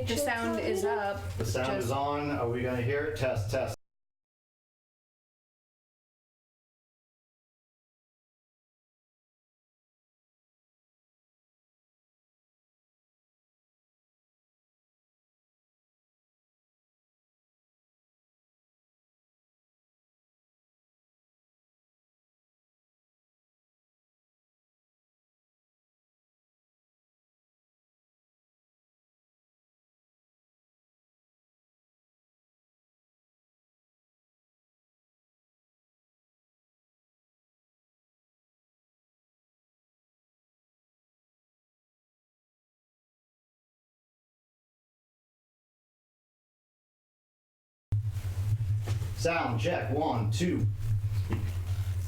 The sound is up. The sound is on. Are we gonna hear it? Test, test. Sound check. 1, 2.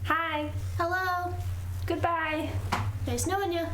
Hi. Hello. Goodbye. Nice knowing you.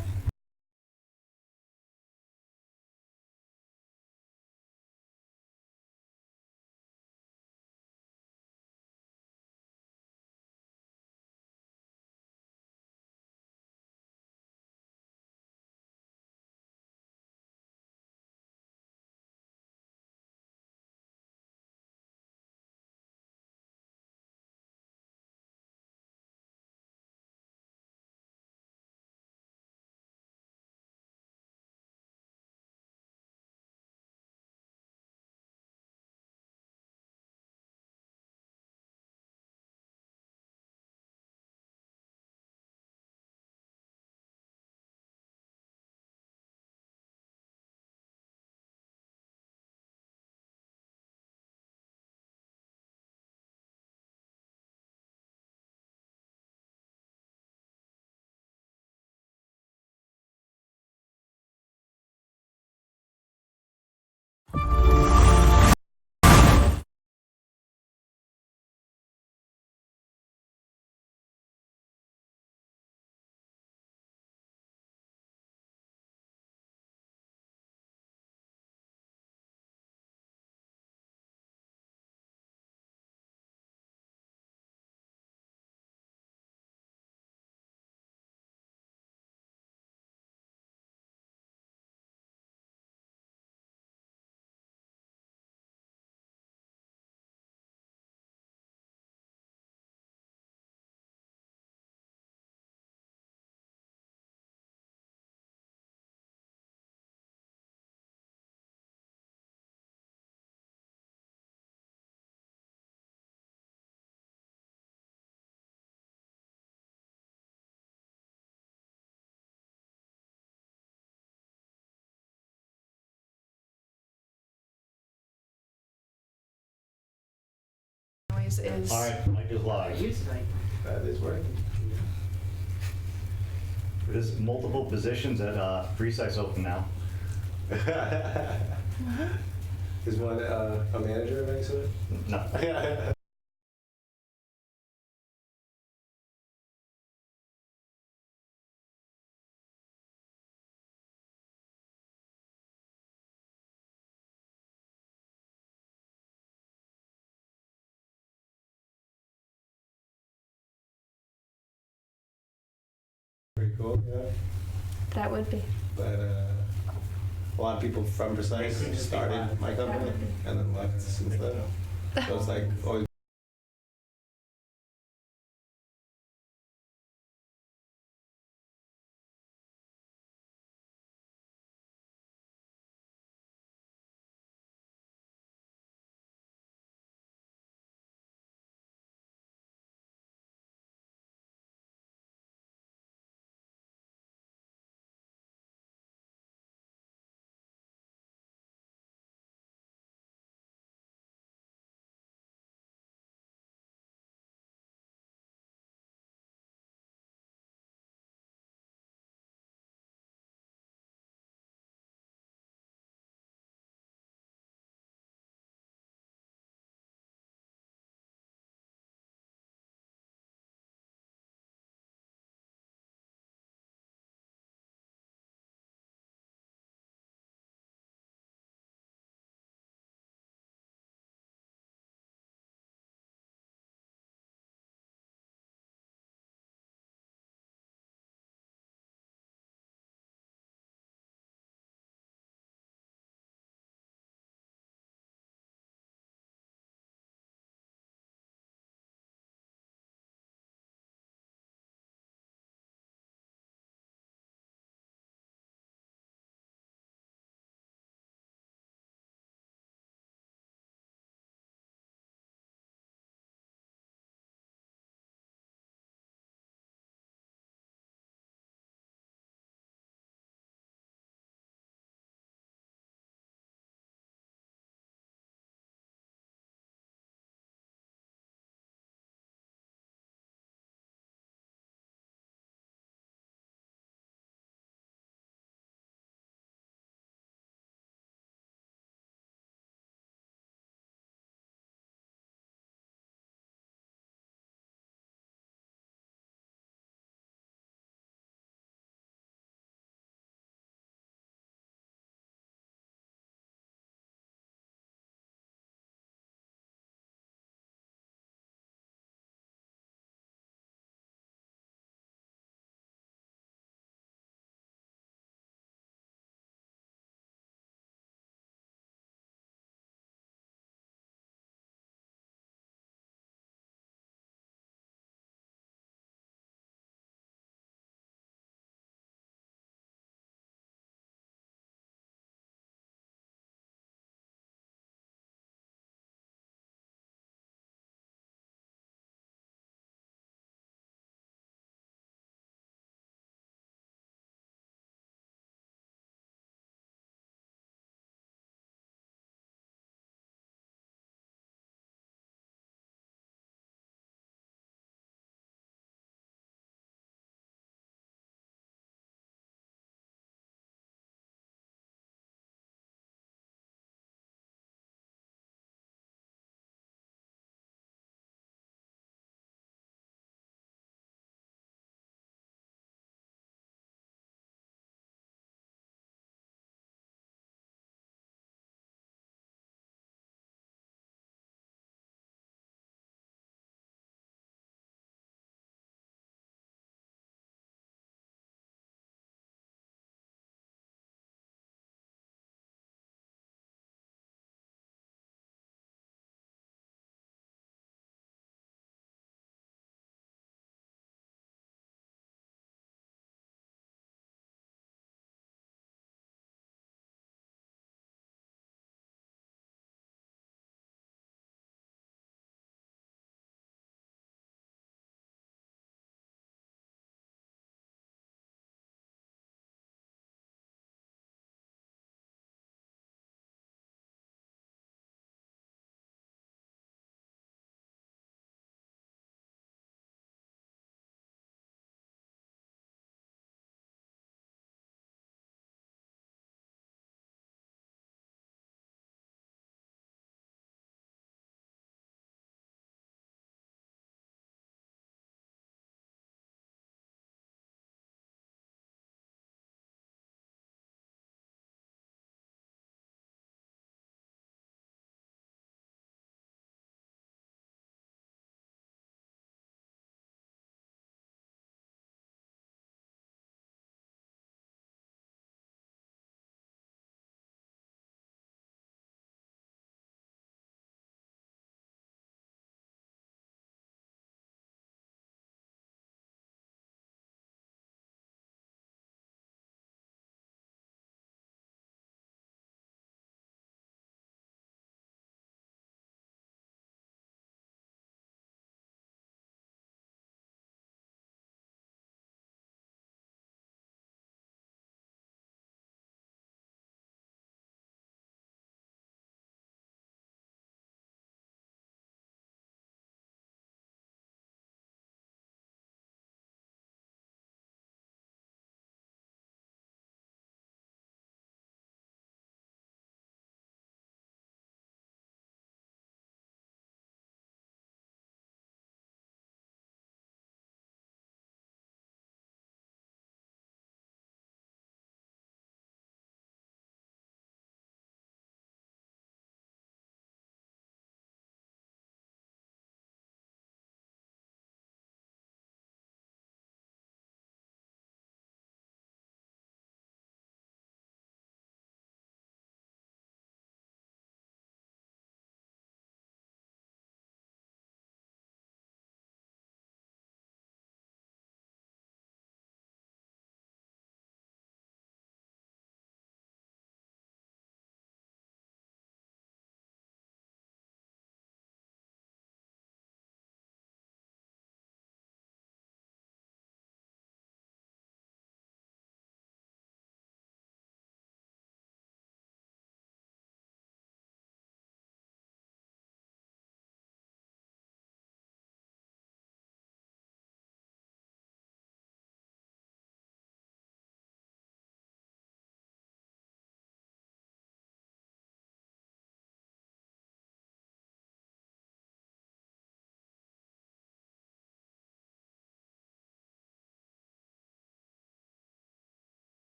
Noise is. All right, mic is live. That is working. There's multiple positions at Precise Open now. Is one a manager of any sort? No. Pretty cool, yeah. That would be. But a lot of people from Precise started my company and then left since then. So it's like always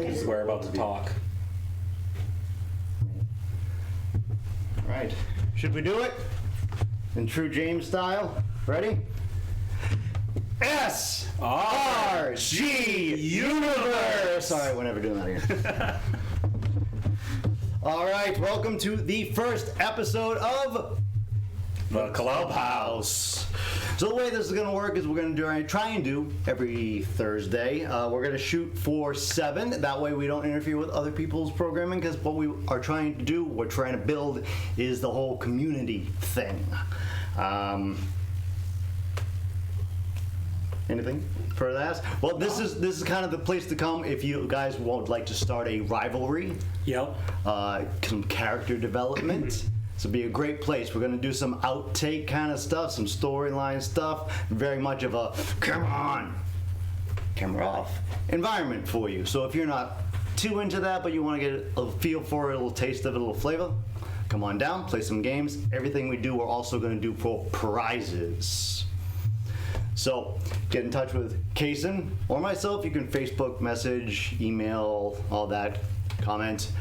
because we're about to talk. Right. Should we do it? In true James style? Ready? S-R-G Universe! All right, we're never doing that again. All right, welcome to the first episode of The Clubhouse. So the way this is going to work is we're going to try and do every Thursday. We're going to shoot for 7. That way we don't interfere with other people's programming, because what we are trying to do, we're trying to build, is the whole community thing. Anything further to ask? Well, this is kind of the place to come if you guys would like to start a rivalry. Yep. Some character development. This will be a great place. We're going to do some outtake kind of stuff, some storyline stuff. Very much of a come on, camera off environment for you. So if you're not too into that, but you want to get a feel for it, a little taste of it, a little flavor, come on down, play some games. Everything we do, we're also going to do for prizes. So get in touch with Kason or myself. You can Facebook message, email, all that, comment.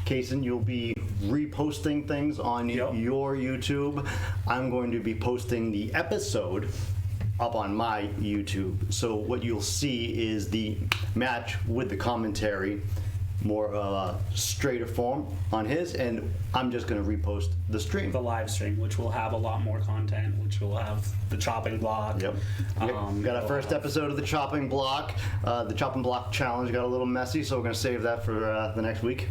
Kason, you'll be reposting things on your YouTube. I'm going to be posting the episode up on my YouTube. So what you'll see is the match with the commentary, more straighter form on his, and I'm just going to repost the stream. The live stream, which will have a lot more content, which will have the chopping block. Yep. Got our first episode of the chopping block. The chopping block challenge got a little messy, so we're going to save that for the next week.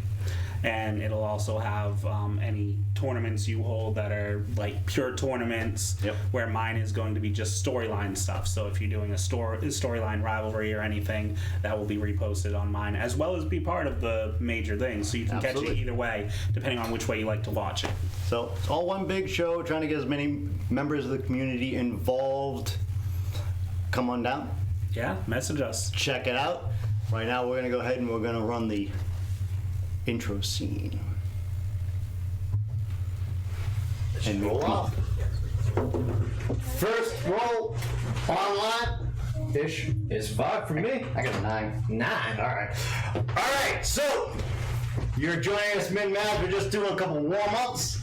And it'll also have any tournaments you hold that are like pure tournaments, where mine is going to be just storyline stuff. So if you're doing a storyline rivalry or anything, that will be reposted on mine, as well as be part of the major thing. So you can catch it either way, depending on which way you like to watch it. So it's all one big show, trying to get as many members of the community involved. Come on down. Yeah, message us. Check it out. Right now we're going to go ahead and we're going to run the intro scene. And roll off. First roll online ish It's 5 for me. I got a 9. 9. Alright, so you're joining us mid-match. We're just doing a couple warm-ups.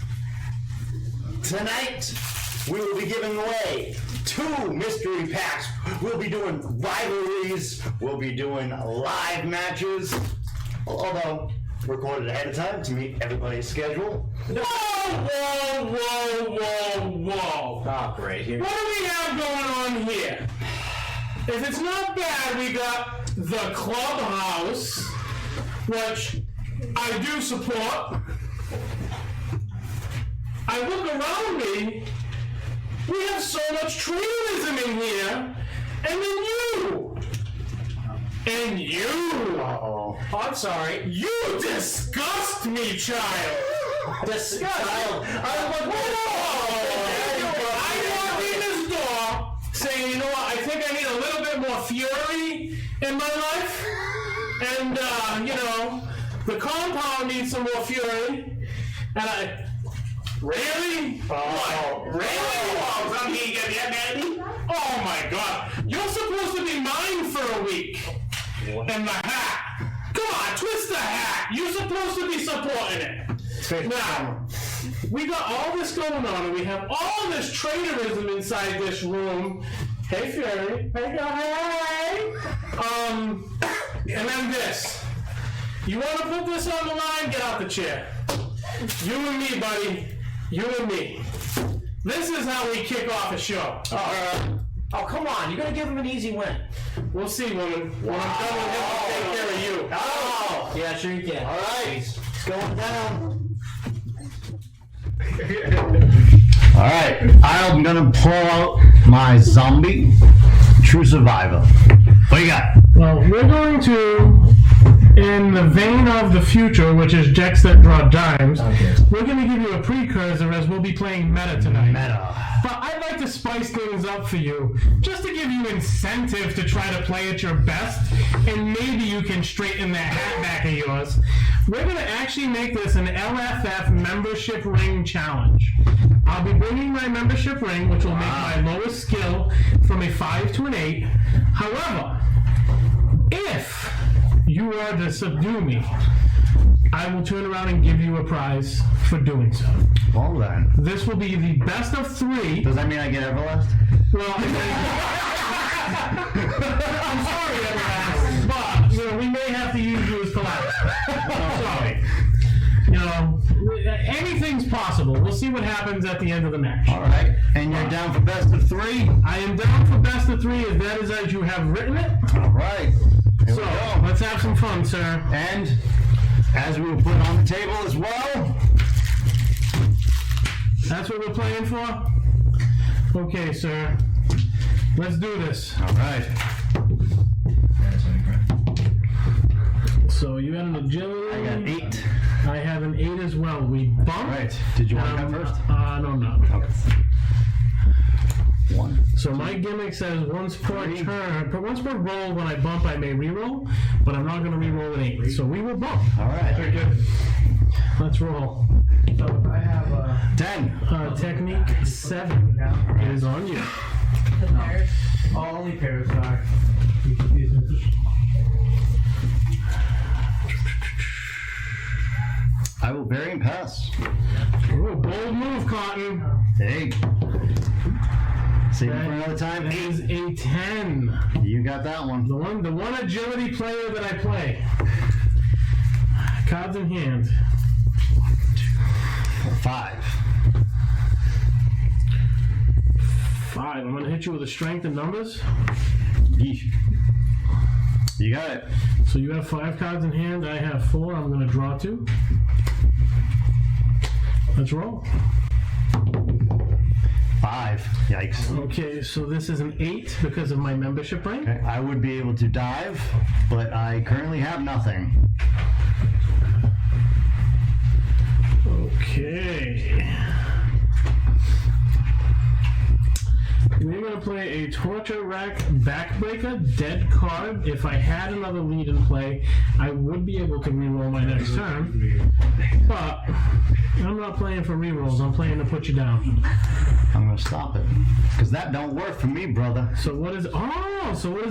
Tonight we will be giving away 2 mystery packs. We'll be doing rivalries. We'll be doing live matches. Although recorded ahead of time to meet everybody's schedule. Whoa! Oh, great. Here. What do we have going on here? If it's not bad, we got the Clubhouse, which I do support. I look around me, we have so much trainerism in here, and then you! And you! Uh-oh. Oh, I'm sorry. You disgust me, child! Disgust? I walked in this door saying, you know what, I think I need a little bit more fury in my life. And, the compound needs some more fury. And really? Oh. Really? Oh, come here, get that, baby? Oh my God. You're supposed to be mine for a week. And the hat. Come on, twist the hat. You're supposed to be supporting it. Now, we got all this going on, and we have all this trainerism inside this room. Hey, Fury. Hey, hey. And then this. You want to put this on the line? Get out the chair. You and me, buddy. You and me. This is how we kick off a show. Oh, come on. You're going to give him an easy win. We'll see when I'm done with him to take care of you. Oh! Yeah, sure you can. All right. It's going down. All right. I'm going to pull out my zombie true survivor. What you got? Well, we're going to, in the vein of the future, which is decks that draw dimes, we're going to give you a precursor as we'll be playing meta tonight. Meta. But I'd like to spice things up for you, just to give you incentive to try to play at your best, and maybe you can straighten that hat back of yours. We're going to actually make this an LFF membership ring challenge. I'll be bringing my membership ring, which will make my lowest skill from a 5 to an 8. However, if you are to subdue me, I will turn around and give you a prize for doing so. Well then. This will be the best of 3. Does that mean I get Everlast? Well, I'm sorry, Everlast, but we may have to use you as collateral. I'm sorry. Anything's possible. We'll see what happens at the end of the match. All right. And you're down for best of 3? I am down for best of 3, if that is as you have written it. All right. Here So, we go. let's have some fun, sir. And as we will put on the table as well. That's what we're playing for? Okay, sir. Let's do this. All right. So you had an agility. I got 8. I have an 8 as well. We bump. All right. Did you want to come first? No. Okay. 1. So my gimmick says once per turn, once per roll when I bump I may reroll, but I'm not going to reroll an 8. So we will bump. All right. Very good. Let's roll. So I have 10. Technique 7. It is on you. the pairs. All only pairs are. I will vary and pass. Ooh, bold move, Cotton. Hey. Save it for another time. That is a 10. You got that one. The one agility player that I play. Cards in hand. 5. 5. I'm gonna hit you with a strength and numbers. Yeesh. You got it. So you have 5 cards in hand. I have 4. I'm gonna draw 2. Let's roll. 5. Yikes. Okay, so this is an 8 because of my membership rank. Okay. I would be able to dive, but I currently have nothing. Okay. We're going to play a Torture Rack Backbreaker, dead card. If I had another lead in play, I would be able to reroll my next turn. But I'm not playing for rerolls, I'm playing to put you down. I'm going to stop it. Because that don't work for me, brother. So what does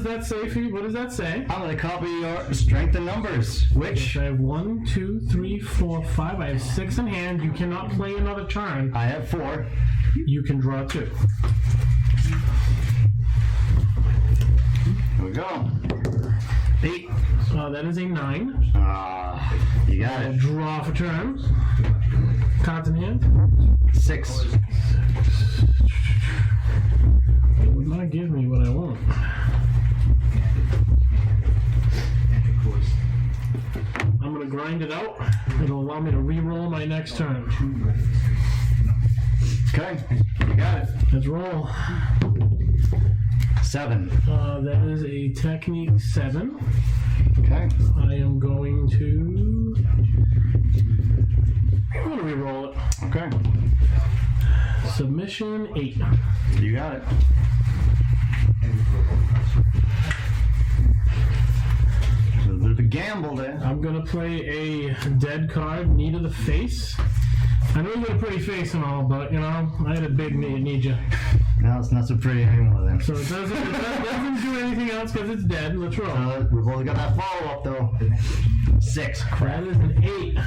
that say for you? What does that say? I'm going to copy your strength and numbers, which I have 1, 2, 3, 4, 5. I have 6 in hand. You cannot play another turn. I have 4. You can draw 2. Here we go. 8. That is a 9. You got I'll it. draw for turn. Cards in hand. 6. It would not give me what I want. I'm going to grind it out. It'll allow me to re-roll my next turn. Okay. You got it. Let's roll. 7. That is a technique 7. Okay. I am going to... I'm going to re-roll it. Okay. Submission 8. You got it. A little bit of a gamble there. I'm going to play a dead card, knee to the face. I know you got a pretty face and all, but, I had a big knee, need you. No, it's not so pretty anymore then. So it doesn't do anything else because it's dead. Let's roll. We've only got that follow-up though. 6. That is an 8.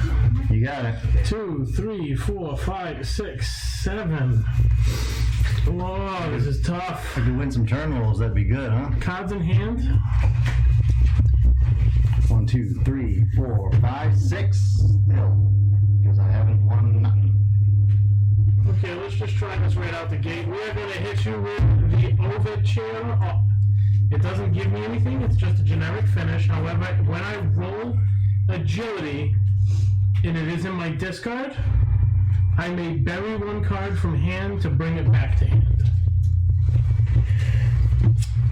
You got it. 2, 3, 4, 5, 6, 7. Whoa, this is tough. If you win some turn rolls, that'd be good, huh? Cards in hand. 1, 2, 3, 4, 5, 6. Still. Because I haven't won nothing. Okay, let's just try this right out the gate. We're going to hit you with the overture up. It doesn't give me anything, it's just a generic finish. However, when I roll agility and it is in my discard, I may bury 1 card from hand to bring it back to hand.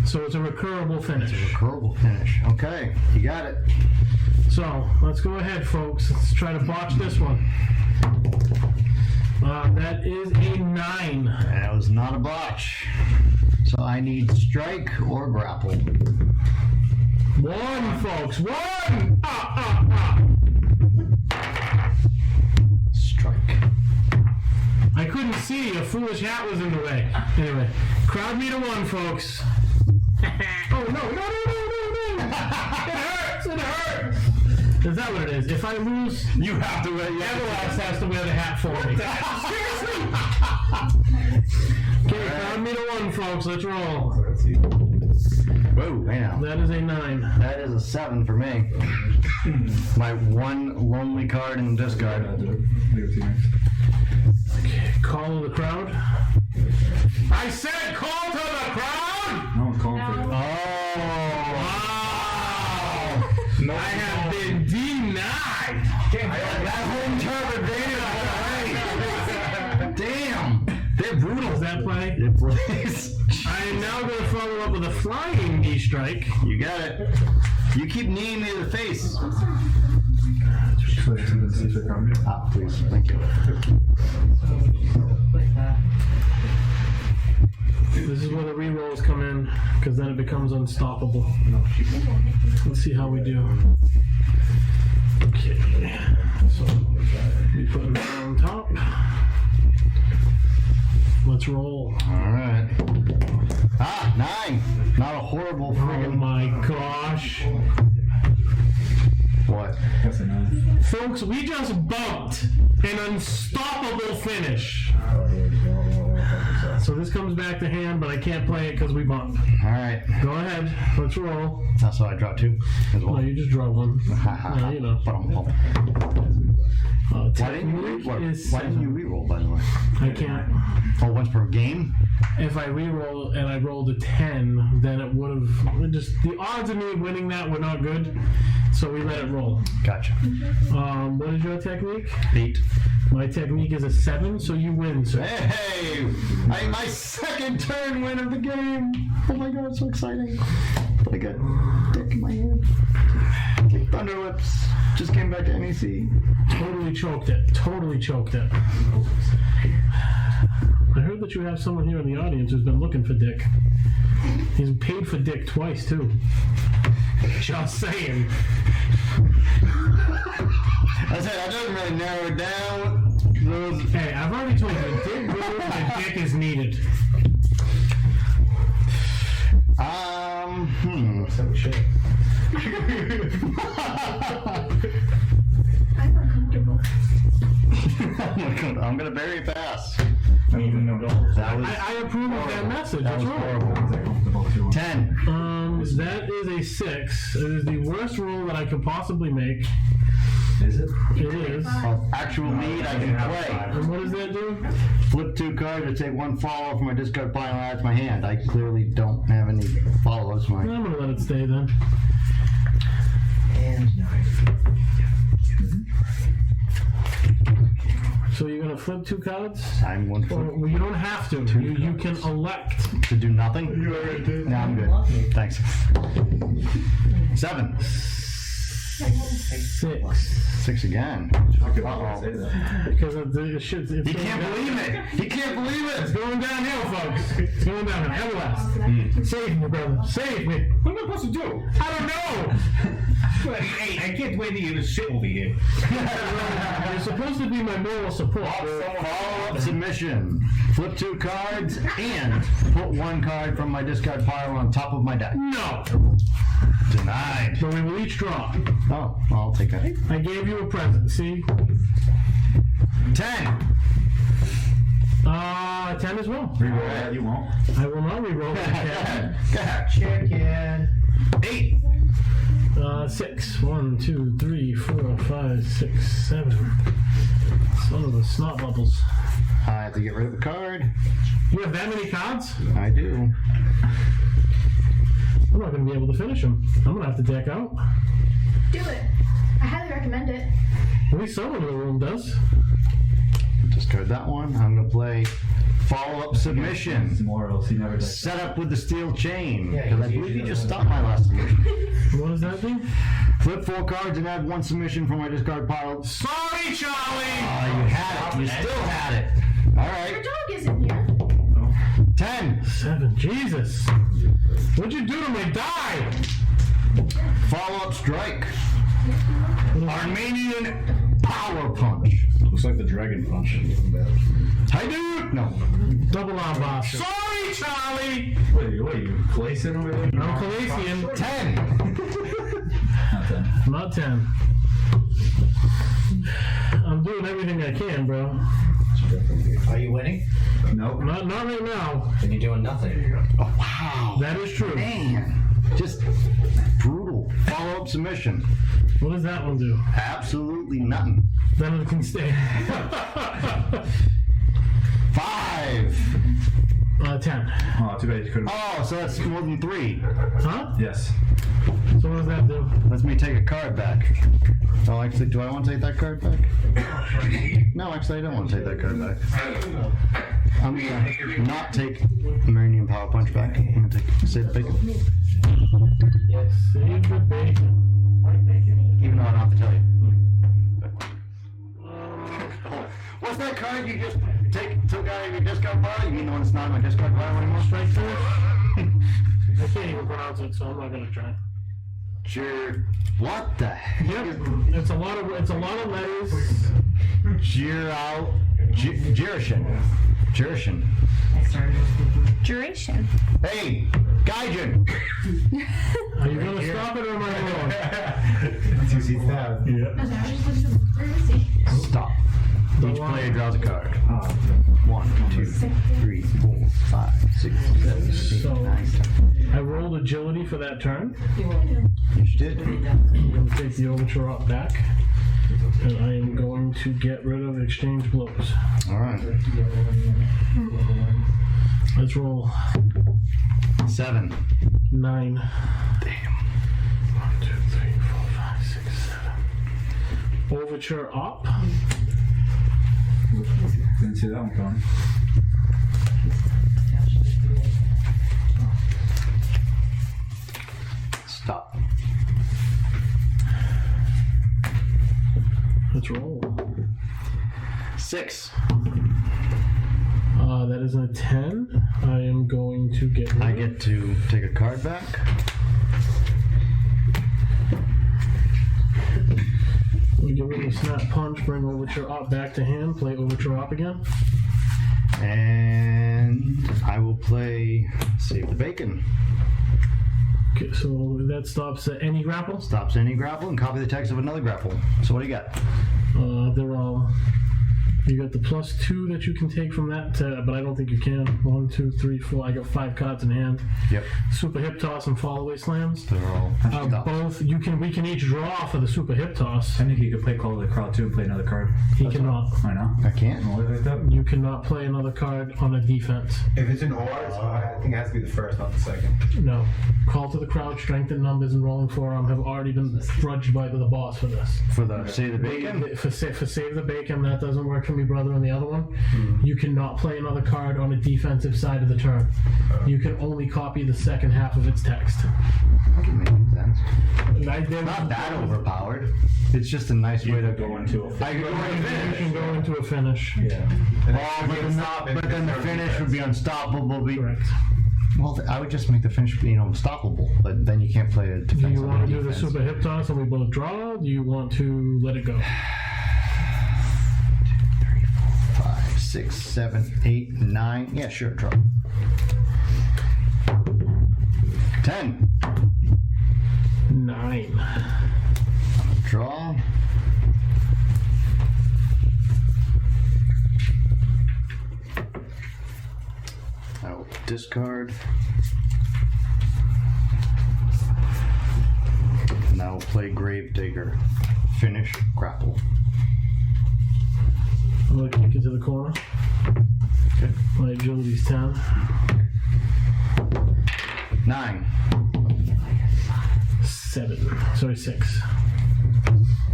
So it's a recurable finish. It's a recurable finish. Okay, you got it. So let's go ahead, folks. Let's try to botch this one. That is a 9. That was not a botch. So I need strike or grapple. 1, folks. 1! Strike. I couldn't see. A foolish hat was in the way. Anyway, crowd me to 1, folks. Oh, no. It hurts. to hurt. Is that what it is? If I lose, You have to wear Everlast has to wear the hat for me. Okay, count me to 1, folks. Let's roll. Whoa, damn. That is a 9. That is a 7 for me. My one lonely card in the discard. Okay, call of the crowd. I said call to the crowd! No one's calling for you. Oh! Wow! I have been denied! That home turbo, damn! They're brutal. Does that play? It plays. I am now going to follow up with a flying knee strike. You got it. You keep kneeing me in the face. Ah, please. Thank you. This is where the rerolls come in, because then it becomes unstoppable. Let's see how we do. Okay. So, we put that on top. Let's roll. Alright. Ah, 9. Not a horrible Oh friggin'. my gosh. What? That's a 9. Folks, we just bumped an unstoppable finish. So this comes back to hand, but I can't play it because we bumped. Alright. Go ahead. Let's roll. That's why I dropped 2 as well. No, you just draw 1. You know. Why didn't you re-roll, by the way? I can't. Oh, once per game? If I re-roll and I rolled a 10, then it would have just the odds of me winning that were not good. So we let it roll. Gotcha. What is your technique? 8. My technique is a 7, so you win, sir. Hey! My second turn win of the game! Oh my god, so exciting. But I got dick in my hand. Thunder Whips. Just came back to NEC. Totally choked it. Totally choked it. I heard that you have someone here in the audience who's been looking for Dick. He's paid for Dick twice, too. Just saying. I said, that doesn't really narrow it down. Hey, I've already told you, Dick goes and Dick is needed. I'm uncomfortable. I'm gonna bury it fast. I mean, no goals. That was I approve of that message. that That's was right. horrible. 10. That is a 6. It is the worst roll that I could possibly make. Is it? It is. Actual lead I can play. And what does that do? Flip 2 cards to take 1 follow from my discard pile and add to my hand. I clearly don't have any follow-ups. I'm going to let it stay then. And 9. So you're going to flip 2 cards? I'm one flip Well, you don't have to. You can elect. to do nothing. You already did. No, I'm good. Thanks. 7. 6. 6 again. Uh-oh. Because of the shit. He can't believe it. He can't believe It's it. going downhill, folks. It's going downhill. Everlast. Save me, brother. Save me. What am I supposed to do? I don't know. Hey, I can't wait to you to sit over here. You're supposed to be my moral support. Follow-up submission. Flip 2 cards and put 1 card from my discard pile on top of my deck. No. Denied. So we will each draw. Oh, I'll take that. I gave you a present. See? 10. 10 as well. Reroll that, you won't. I will not reroll that. Chicken. 8. 6. 1, 2, 3, 4, 5, 6, 7. Son of the snot bubbles. I have to get rid of a card. You have that many cards? I do. I'm not going to be able to finish them. I'm going to have to deck out. Do it. I highly recommend it. At least someone in the room does. Discard that one. I'm going to play follow-up submission. More else, he never does. Set up with the steel chain. Yeah, Because I believe you just stopped my last submission. What does that do? Flip 4 cards and add 1 submission from my discard pile. Sorry, Charlie! You had it. You still had it. All Your right. dog isn't here. 10. 7. Jesus. What'd you do to me? Die! Follow-up strike. Armenian power punch. Looks like the dragon punch. I do. No. Double arm boss. Sorry, Charlie! What are you placing over there? I'm Calasian. 10. Not 10. Not 10. I'm doing everything I can, bro. Are you winning? Nope. Not right now. Then you're doing nothing. Oh, wow. That is true. Man, just brutal. Follow-up submission. What does that one do? Absolutely nothing. Then it can stay. 5. 10. Oh, too bad you couldn't. Oh, so that's more than 3. Huh? Yes. So what does that do? Lets me take a card back. Oh, actually, do I want to take that card back? No, actually, I don't want to take that card back. I'm gonna not take Marinian Power Punch back. I'm gonna save the bacon. Yes, save the bacon. Even though I don't have to tell you. What's that card you just took out of your discard pile? You mean the one that's not in my discard pile anymore? Strike force? I can't even pronounce it, so I'm not gonna try. Sure. What the heck? Yep, it's a lot of letters. Jirishin. Duration. Hey, Gaijin. Are you gonna stop it or am I wrong? Stop. Each player draws a card. 1, 2, 3, 4, 5, 6, 7, 8, 9, 10. I rolled agility for that turn. Yes, you did. I'm going to take the overture up back. And I am going to get rid of exchange blows. All right. Let's roll 7. 9. Damn. 1, 2, 3, 4, 5, 6, 7. Overture up. Didn't see that one coming. Stop. Let's roll. 6. That is a 10. I am going to get rid I of get to take a card back. We get rid of the snap punch, bring overture up back to hand, play overture up again. And I will play Save the Bacon. Okay, so that stops at any grapple. Stops any grapple and copy the text of another grapple. So what do you got? They're all. You got the +2 that you can take from that, but I don't think you can. 1, 2, 3, 4. I got 5 cards in hand. Yep. Super hip toss and fall away slams. They're all Both. We can each draw for the super hip toss. I think he could play Call of the Crowd too and play another card. He cannot. I know. I can't. Only like that. You cannot play another card on a defense. If it's an or, I think it has to be the first, not the second. No. Call to the crowd, strength in numbers, and rolling forearm have already been grudged by the boss for this. For the Save the Bacon? For save the bacon, that doesn't work for me, brother. And the other one, you cannot play another card on a defensive side of the turn. You can only copy the second half of its text. That makes sense. It's Not that overpowered. It's just a nice way to Go into a I could go into You finish. can go into a finish. Yeah. But then the finish would be unstoppable. Correct. Well, I would just make the finish, unstoppable. But then you can't play a defense. Do you want to do the super hip toss and we both draw? Do you want to let it go? 5, 6, 7, 8, 9. Yeah, sure, draw. 10. 9. Draw. I will discard. And I will play Gravedigger. Finish grapple. I'm going to kick it to the corner. Okay. My agility's 10. 9. 7. Sorry, 6.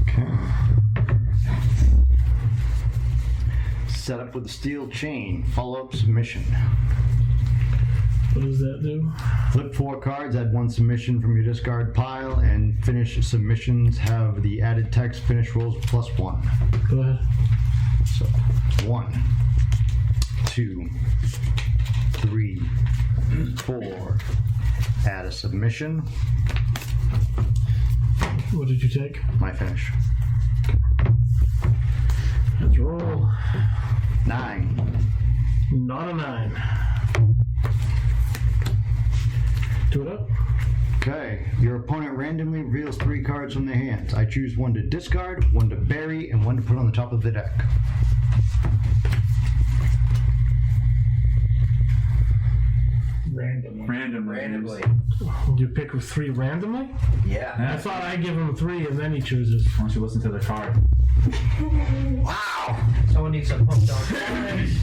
Okay. Set up with a steel chain. Follow-up submission. What does that do? Flip 4 cards, add 1 submission from your discard pile, and finish submissions have the added text finish rolls +1. Go ahead. So 1, 2, 3, 4. Add a submission. What did you take? My finish. Let's roll. 9. Not a 9. Do it up. Okay, Your opponent randomly reveals 3 cards from their hands. I choose one to discard, one to bury, and one to put on the top of the deck. Randomly. You pick 3 randomly? Yeah. I thought I'd give him 3 and then he chooses. Why don't you listen to the card? Wow. Someone needs some pumped on cards.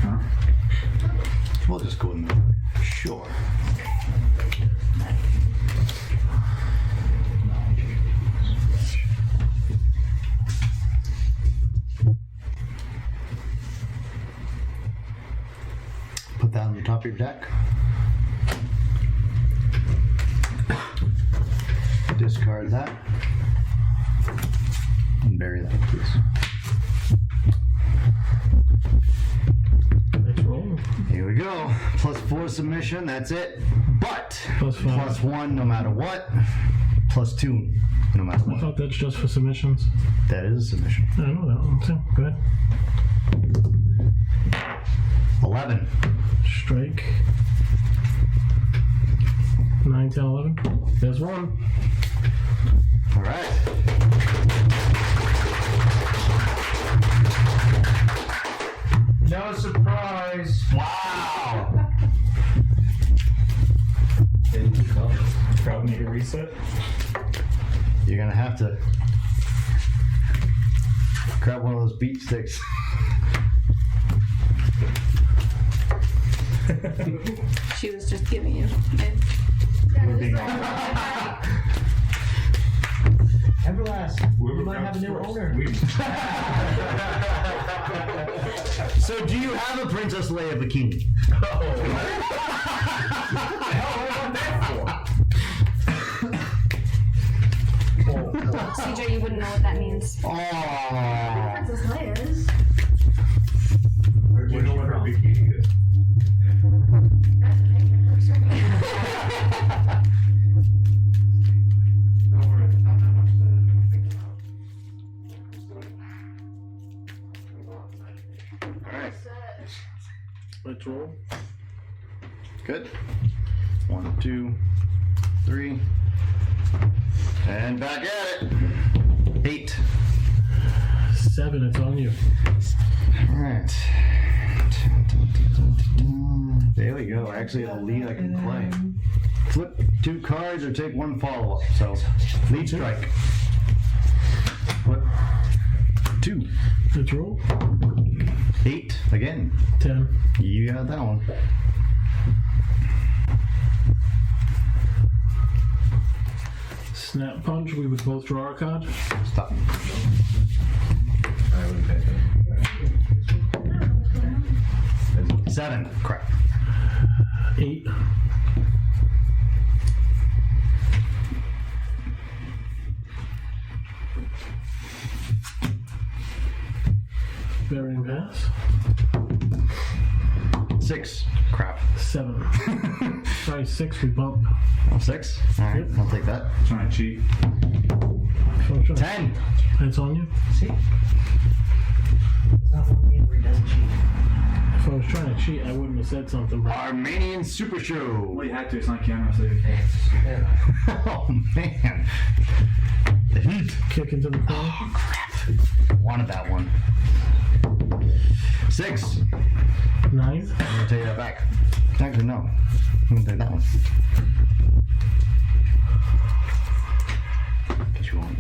Huh? We'll just go in there. Sure. Put that on the top of your deck. Discard that. And bury that, please. Let's roll. Here we go. +4 submission, that's it. But +5. +1 no matter what. +2 no matter I what. thought that's just for submissions. That is a submission. I know that one too. Go ahead. 11. Strike. 9, 10, 11. There's one. All right. No surprise. Wow. Crowd need a reset. You're gonna have to grab one of those beat sticks. She was just giving you. Everlast. You might have a new owner. So do you have a Princess Leia bikini? CJ, you wouldn't know what that means. Oh. Princess Leia's. You know what her bikini is? Alright. Let's roll. Good. 1, 2, 3. And back at it. 8. 7, it's on you. Alright. There we go. Actually, a lead I can play. Flip 2 cards or take 1 follow-up. So, lead strike. Flip 2. Let's roll. 8. Again. 10. You got that one. Snap punch, we would both draw a card. Stop. I would pay 7. Crap. 8. Burying pass. 6. Crap. 7. Sorry, 6, we bump. 6? Alright, I'll take that. Trying to cheat. 10. It's on you. See? It's not one game where he doesn't cheat. If I was trying to cheat, I wouldn't have said something. But Armenian Super Show. Well, you had to. It's not camera, so you Oh, man. The heat. kick into the corner. Oh, crap. Wanted that one. 6. 9. I'm gonna take that back. Actually, no. I'm gonna take that one. Get you on.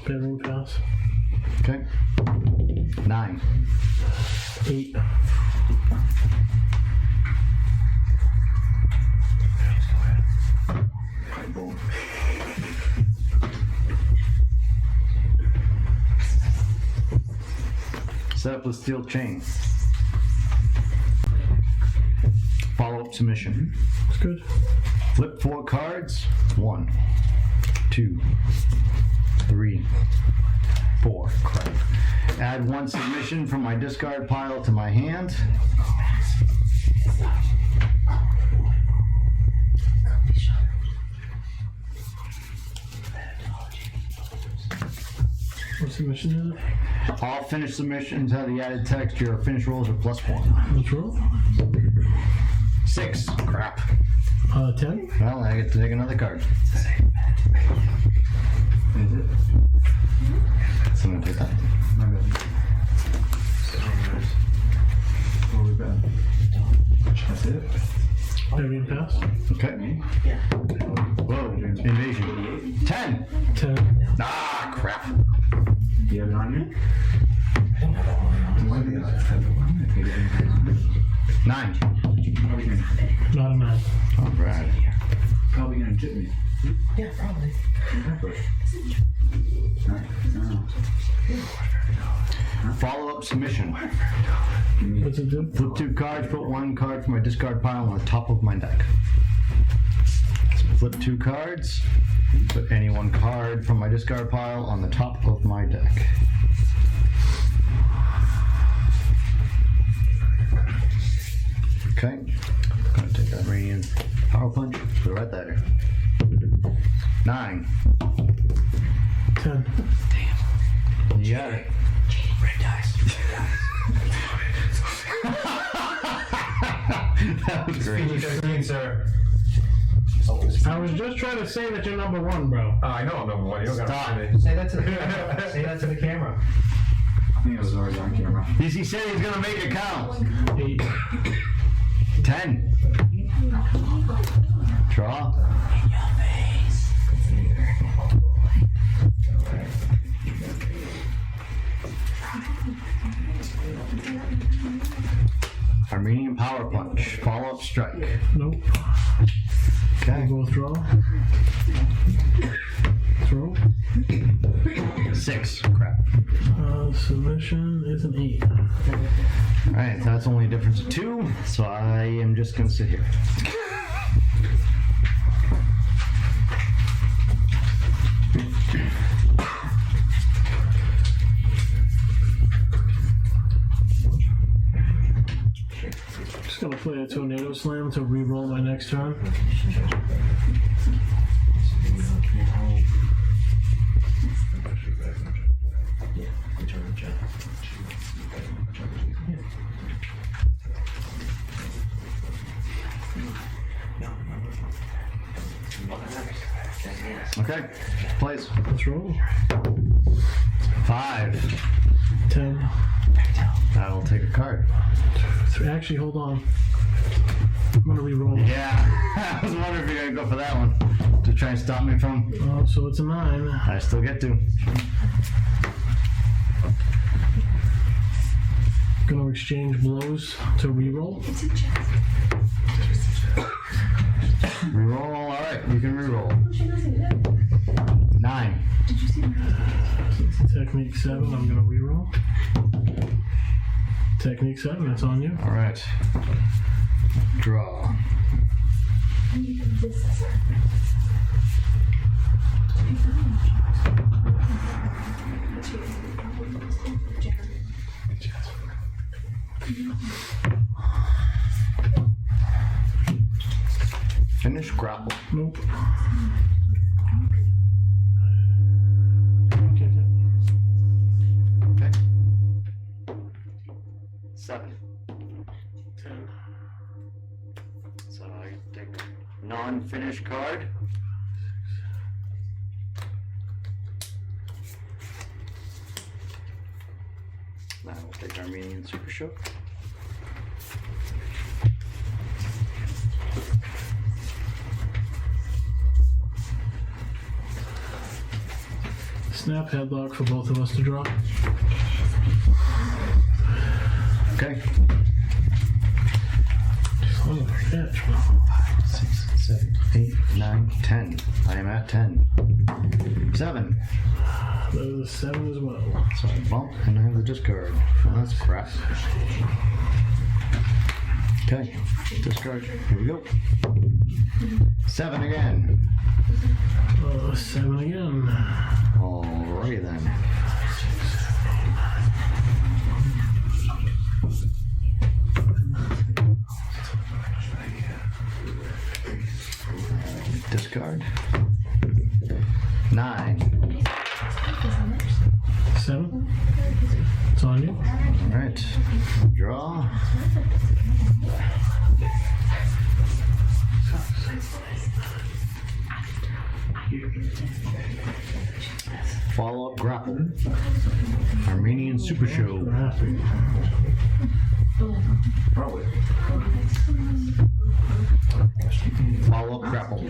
Burying pass. Okay. 9. 8. Set up the steel chain. Follow-up submission. It's good. Flip 4 cards. 1, 2, 3, 4. Crap. Add 1 submission from my discard pile to my hand. submission is it? All finished submissions have the added text. Your finished rolls are +1. Let's roll. 6. Crap. 10. Well, I get to take another card. So I'm gonna take that. My bad. Oh, we bad. That's it? Everything pass. Okay. Whoa. Invasion. 10. 10. Ah, crap. You have it on you? 9. Probably gonna, Not a 9. All right. probably gonna tip me. Yeah, probably. Follow-up submission. What's it do? Flip 2 cards, put 1 card from my discard pile on the top of my deck. So flip 2 cards, put any 1 card from my discard pile on the top of my deck. Okay, gonna take that Radiant Power Punch, put it right there. 9. 10. You got it. Red dice. That was great. 13, sir. I was just trying to say that you're number 1, bro. Oh, I know I'm number 1. You don't gotta Stop. say me. Say that to the camera. Say that to the camera. I think it was already on camera. He said he's gonna make it count. 8. 10. Draw. Armenian Power Punch. Follow-up strike. Nope. Okay. Go throw. Throw. 6. Crap. Submission is an 8. Alright, that's only a difference of 2, so I am just gonna sit here. Just gonna play a Tornado Slam to re-roll my next turn. Okay, plays. Let's roll. 5. 10. I will take a card. 3. Actually, hold on. I'm gonna re-roll. Yeah, I was wondering if you're gonna go for that one to try and stop me from. Oh, so it's a 9. I still get to. Gonna exchange blows to re-roll. Reroll, alright, you can reroll. 9. Technique 7, I'm gonna re-roll. Technique 7, that's on you. Alright. Draw. Finish grapple. Nope. Okay. 7. 10. So I take a non-finished card. Now we'll take Armenian Super Show. Snap headlock for both of us to draw. Okay. Son of a bitch. 6, 7, 8, 9, 10. I am at 10. 7. That is a 7 as well. So I bump and I have the discard. Well, that's crap. Okay, discard. Here we go. 7 again. 7 again. Alrighty then. Discard. 9. 7 All right. Draw. Follow-up grapple. Armenian Super Show. Probably. Follow-up grapple.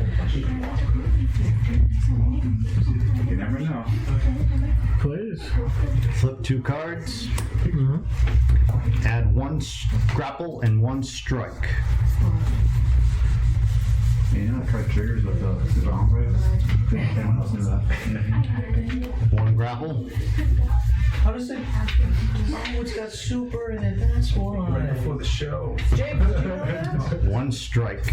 You never know. Please. Flip 2 cards. Add 1 grapple and 1 strike. You know, I tried triggers with the bomb. Anyone else knew that? 1 grapple. How does it? Oh, it's got super and advanced one. Right before the show. James, did you know that? 1 strike.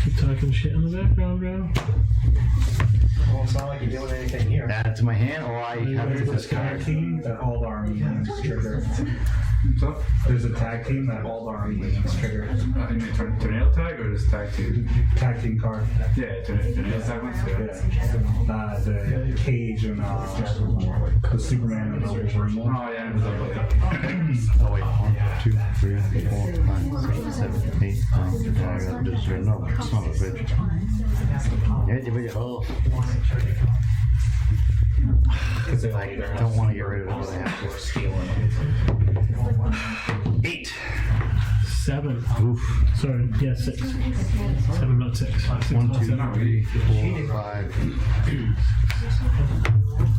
Keep talking shit in the background, bro. Well, it's not like you're doing anything here. Add it to my hand, or I have to There's a tag team that all the Armenians trigger. So, There's a tag team that all the Armenians trigger. you mean tornado tag or just tag team? Tag team card. Yeah, tornado tag ones. Yeah. The Cage and the Superman and the Wolverine. Oh yeah, it was up like that. Oh wait, 1, 2, 3, 4, 5, 6, 7, 8, 9, 10. No, it's not a bitch. Oh. Because they I don't want to get rid of it, but I have to. 8. 7. Oof. Sorry, yeah, 6. 7, not 6. 1, 2, 3, 4, 5.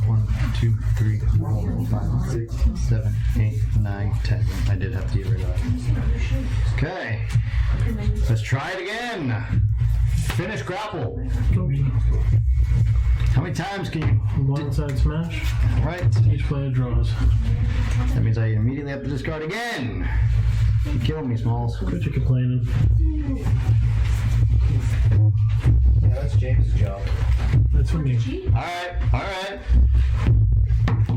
1, 2, 3, 4, 5, 6, 7, 8, 9, 10. I did have to get rid of that. Okay. Let's try it again. Finish grapple. How many times can you? One side smash. Right. Each player draws. That means I immediately have to discard again. You're killing me, Smalls. Quit your complaining. Yeah, that's James' job. That's for me. Alright.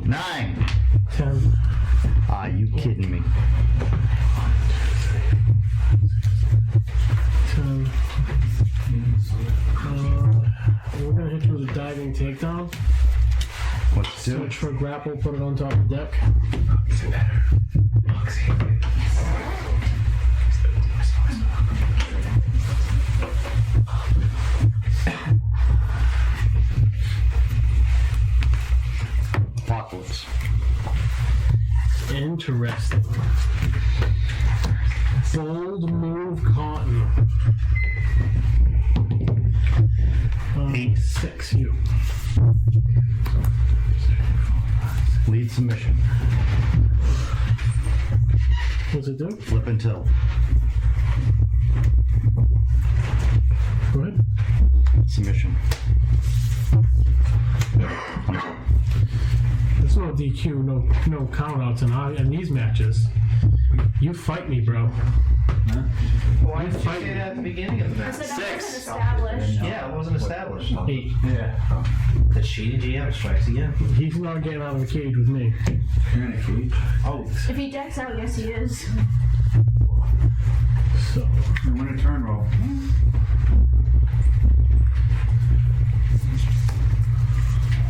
9. 10. Ah, you kidding me. 10. We're gonna hit you with a diving takedown. Let's do Search it. for a grapple, put it on top of the deck. Apocalypse. Interesting. Bold move, Cotton. 6, you. Lead submission. What's it do? Flip and tilt. Go ahead. Submission. There's no DQ, no countouts in these matches. You fight me, bro. Why did you say that at the beginning of the I match? said that wasn't established. Yeah, it wasn't established. 8. Yeah. The cheated GM strikes again. He's not getting out of the cage with me. You're in a cage. Oh, If he decks out, yes he is. So, And win a turn roll.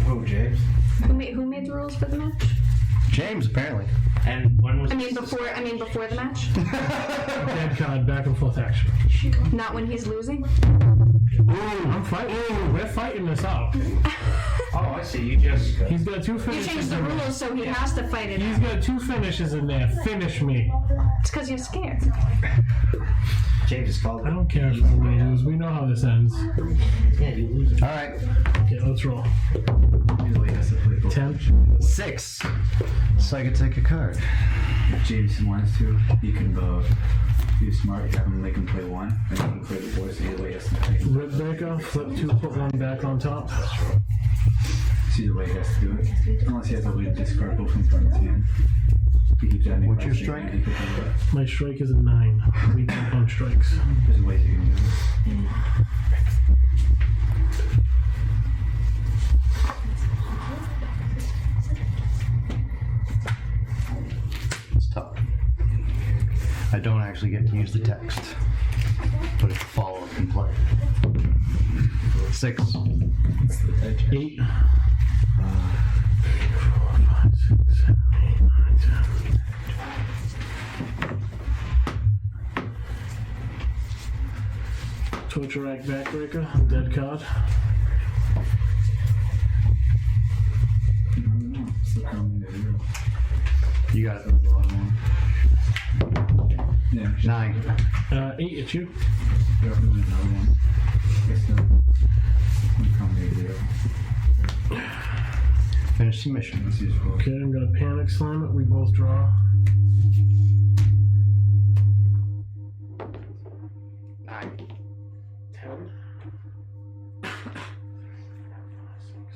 oh, James. Who made the rules for the match? James, apparently. And when was I mean before the match. dead card, back and forth action. Not when he's losing. I'm fighting. We're fighting this out. Oh, I see. You just. He's got 2 You finishes. changed the rules so he has to fight it He's out. got 2 finishes in there. Finish me. It's because you're scared. James is called. I don't care if I'm gonna lose. We know how this ends. Yeah, you lose. Alright. Okay, let's roll. Usually has to play both. 10. 6. So I can take a card. If James wants to, you can be smart. Have him make him play 1, and you can play the boys. So either way, he has to play. Rip breaker, flip 2, put 1 back on top. See the way he has to do it. Unless he has a way to discard both in front of his hand. He keeps adding. What's your strike? My strike is a 9. We jump on strikes. There's ways you can do it. It's tough. I don't actually get to use the text, but it's follow up and play. 6. 8. 4, 5, 6, 7, Torture Act Backbreaker, dead card. You got it. Yeah. 9. 8, it's you. Finish the mission. Okay, I'm gonna panic slam it. We both draw. 9. 10. 6,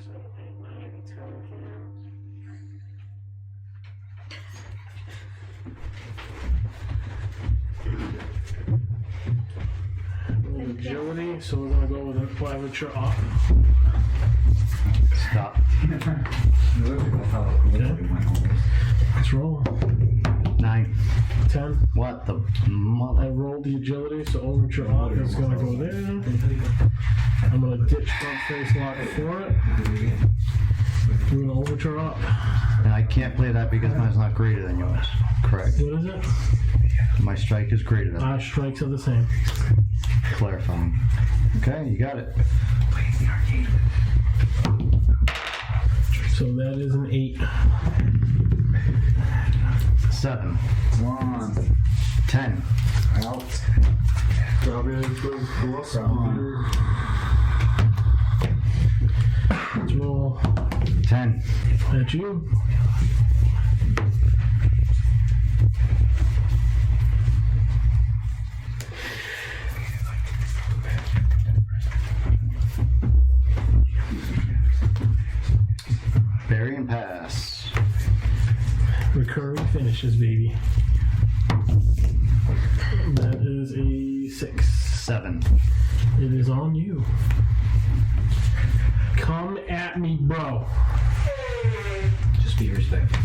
7, 8, 9, 10. Agility, so we're gonna go with an claviture off. Stop. Okay. Let's roll. 9. 10. What the I mother? rolled the agility, so overture off is gonna go there. I'm gonna ditch front face lock for it. We're gonna overture up. And I can't play that because mine's not greater than yours. Correct. What is it? My strike is greater than. Our strikes are the same. Clarifying. Okay, you got it. So that is an 8. 7. 1. 10. Out. Let's roll. 10. That's you. Bury and pass. Recurring finishes, baby. That is a 6. 7. It is on you. Come at me, bro. Just be respectful.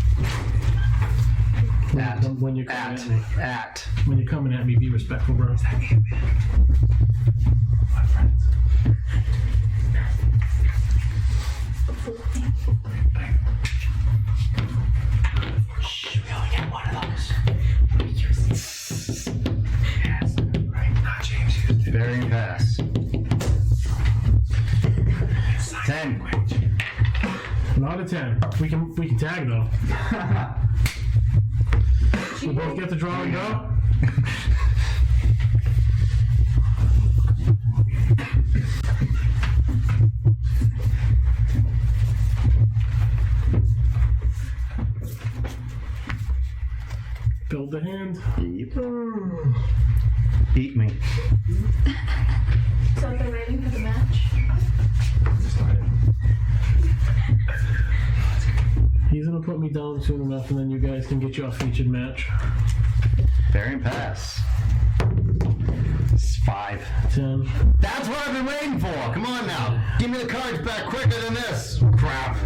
When you're coming at me. At. When you're coming at me, be respectful, bro. Shh, we only get one of those. Bury and pass. 10. Not a 10. We can tag though. We both get to draw and go. Build the hand. Yep. Eat me. So they're waiting for the match. He's gonna put me down soon enough, and then you guys can get your featured match. Bury and pass. It's 5. 10. That's what I've been waiting for. Come on now. Give me the cards back quicker than this. Crap.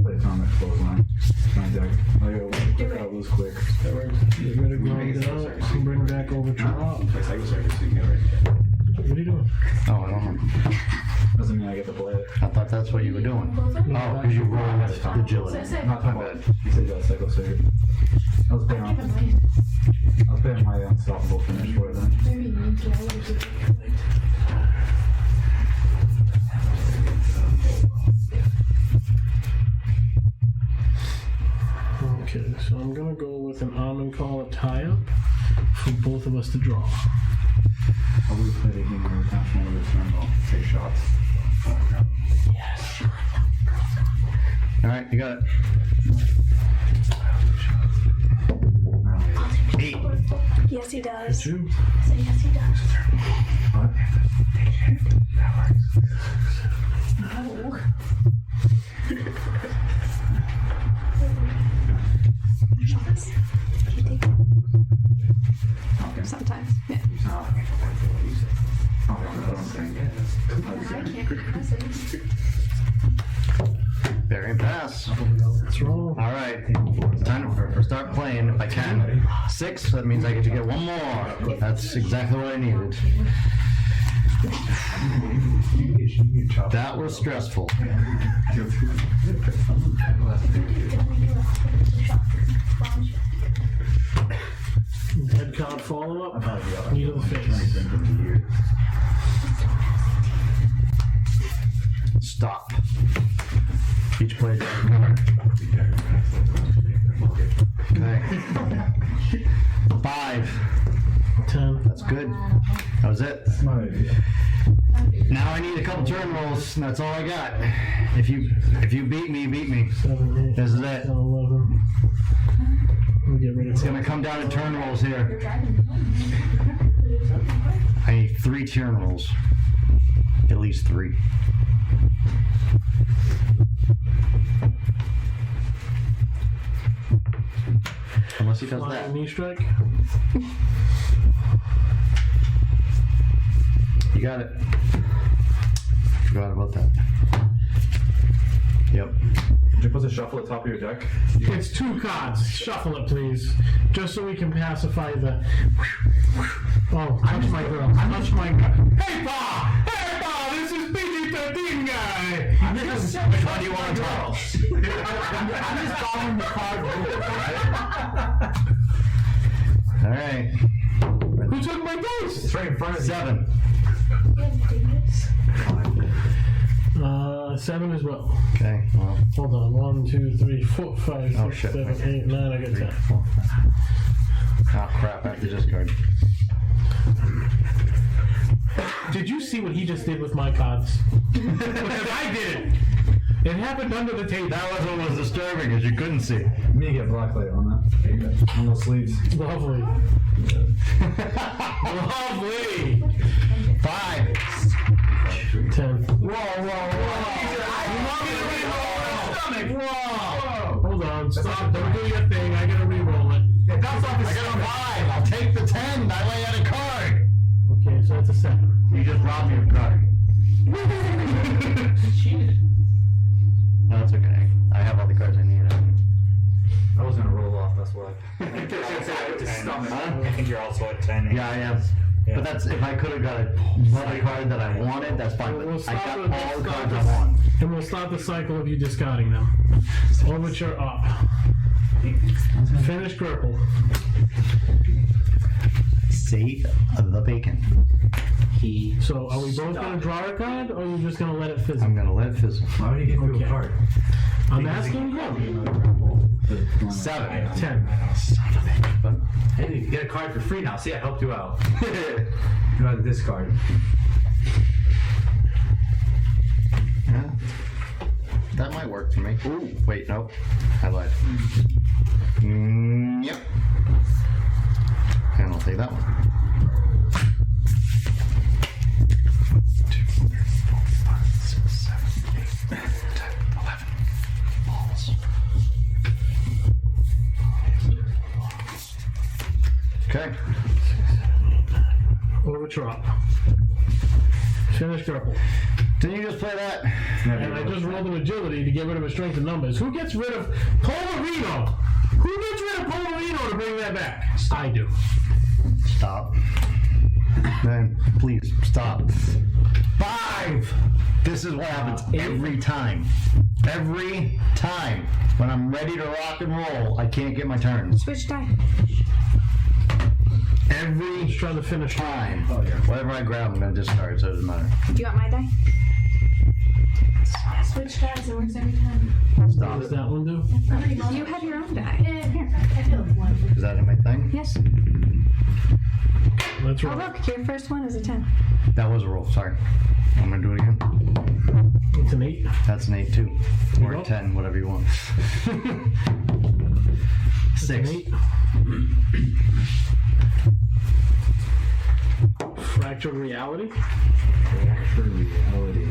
Play Atomic Clothesline. My deck. I gotta lose quick. Get ready to grind it out. And bring back over to Rob. What are you doing? Oh, I don't know. Doesn't mean I get to play it. I thought that's what you were doing. Oh, because you rolled with agility. Not talking about. You said you got Psycho Surge. I was playing my unstoppable finish for it then. Maybe you need to know. Okay, so I'm gonna go with an almond collar tie-up for both of us to draw. I would play the game every time one of the turn. I'll take shots. Yes. All right, you got it. 8. Yes, he does. Two. So yes, he does. What? No. Shots. You take it. Sometimes. Yeah. I can't press it. Bury and pass. Let's roll. All right. Time to start playing if I can. 6. That means I get to get one more. That's exactly what I needed. That was stressful. Head count follow up. I'll probably be out. Knee to the face. Stop. Each player draws a card. Okay. 5. 10. That's good. That was it. Now I need a couple turn rolls, and that's all I got. If you beat me, beat me. 7, 8, This is it. 10, 11. We'll get rid of It's gonna come down to turn rolls here. I need 3 turn rolls. At least 3. Unless he does that. Knee strike. You got it. Forgot about that. Yep. Did you put the shuffle at the top of your deck? It's 2 cards. Shuffle it, please. Just so we can pacify the. Oh, touch my girl. Touch my girl. Hey, Pa! Hey, Pa! This is PG-13 guy! Which one do you want to draw? I'm just following the card rule, right? Alright. Who took my dice? It's right in front of you. 7. 7 as well. Okay, well. Hold on. 1, 2, 3, 4, 5, 6, Oh, shit. 7, 8, 9. I got 10. 4. Oh crap, I have to discard. Did you see what he just did with my cards? Because I didn't. It happened under the table. That was what was disturbing, is you couldn't see. Me get blacklight on that. On those sleeves. Lovely. Lovely. 5. 10. Whoa, whoa, Whoa! Hold on. Stop. Don't do your thing. I gotta re-roll it. I got a 5. I'll take the 10. I lay out a card. Okay, so that's a 7. You just robbed me of a card. No, it's okay. I have all the cards I need. I was gonna roll off, that's why. I think you're also at 10. Yeah, I am. Yeah. But that's if I could have got another card that I wanted, that's fine. But I got all the cards I want. And we'll start the cycle of you discarding them. Overture up. Finish Grapple. Save the bacon. So are we both gonna draw a card, or are you just gonna let it fizzle? I'm gonna let it fizzle. Why would you give me Okay. a card? I'm asking him. 7. 10. Hey, you get a card for free now. See, I helped you out. You had this card. Yeah. That might work for me. Ooh, wait, nope. I lied. Yep. And I'll take that one. 2, 3, 4, 5, 6, 7, 8, 10, 11. Balls. Okay. Overture up. Finish Grapple. Didn't you just play that? And I just rolled an agility to get rid of a strength of numbers. Who gets rid of Polarino? Who gets rid of Polarino to bring that back? I do. Stop. Then, please, stop. 5! This is what happens every time. Every time. When I'm ready to rock and roll, I can't get my turns. Switch die. Every Just trying to finish time. Whatever I grab, I'm going to discard, so it doesn't matter. Do you want my die? Switch dies. It works every time. What Stop. does that one do? You have your own die. Is that in my thing? Yes. Let's Oh roll. look, your first one is a 10. That was a roll, sorry. I'm going to do it again. It's an 8. That's an 8 too. Or go. a 10, whatever you want. 6. An 8. Fractured reality. Fractured reality.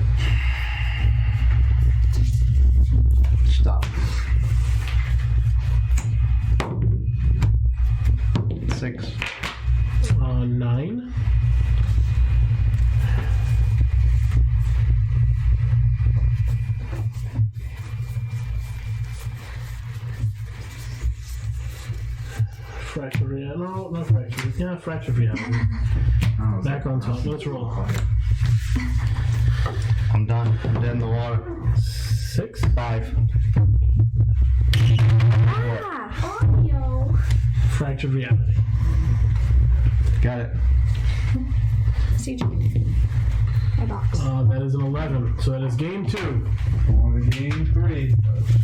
Stop. 6. 9. Fractured reality. No, not fractured. Yeah, fractured reality. Oh, Back on top. Let's roll. I'm done. I'm dead in the water. 6. 5. Ah, audio. Fractured reality. Got it. CJ. My box. That is an 11. So that is game 2. On to game 3.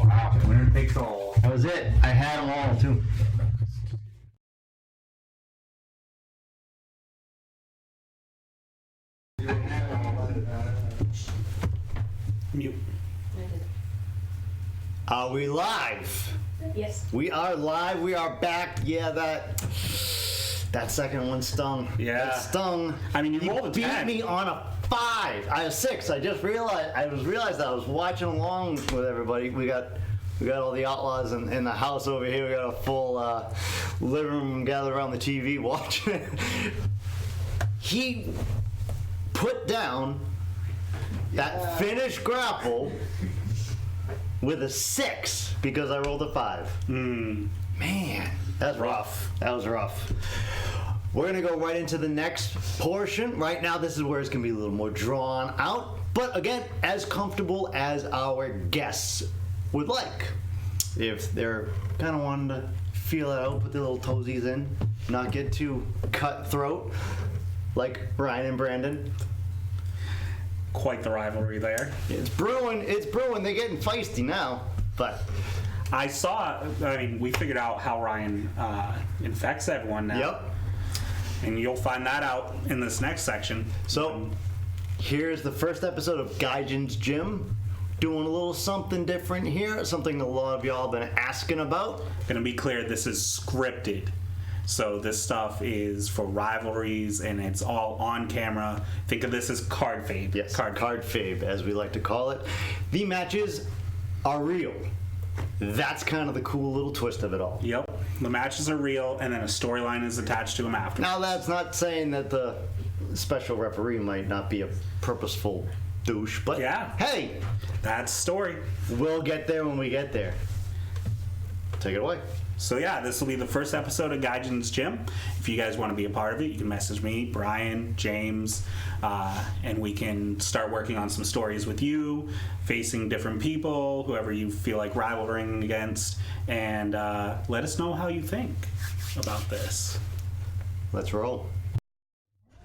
Wow. Winner takes all. That was it. I had them all too. Mute. Are we live? Yes. We are live. We are back. Yeah, that second one stung. Yeah. That stung. I mean, you rolled a beat 10. me on a 5. I have 6. I just realized. I was watching along with everybody. We got all the outlaws in the house over here. We got a full living room gathered around the TV watching. He put down that finished grapple with a 6 because I rolled a 5. Man, that's rough. That was rough. We're gonna go right into the next portion. Right now, this is where it's gonna be a little more drawn out, but again, as comfortable as our guests would like. If they're kind of wanting to feel it out, put their little toesies in, not get too cutthroat, like Ryan and Brandon. Quite the rivalry there. It's brewing. It's brewing. They're getting feisty now, but. We figured out how Ryan infects everyone now. Yep. And you'll find that out in this next section. So, here's the first episode of Gaijin's Gym. Doing a little something different here, something a lot of y'all have been asking about. Gonna be clear, this is scripted. So this stuff is for rivalries and it's all on camera. Think of this as card fave. Yes, card fave, as we like to call it. The matches are real. That's kind of the cool little twist of it all. Yep. The matches are real and then a storyline is attached to them after. Now that's not saying that the special referee might not be a purposeful douche, but yeah, hey, that's story. We'll get there when we get there. Take it away. So yeah, this will be the first episode of Gaijin's Gym. If you guys want to be a part of it, you can message me, Brian, James, and we can start working on some stories with you, facing different people, whoever you feel like rivaling against, and let us know how you think about this. Let's roll.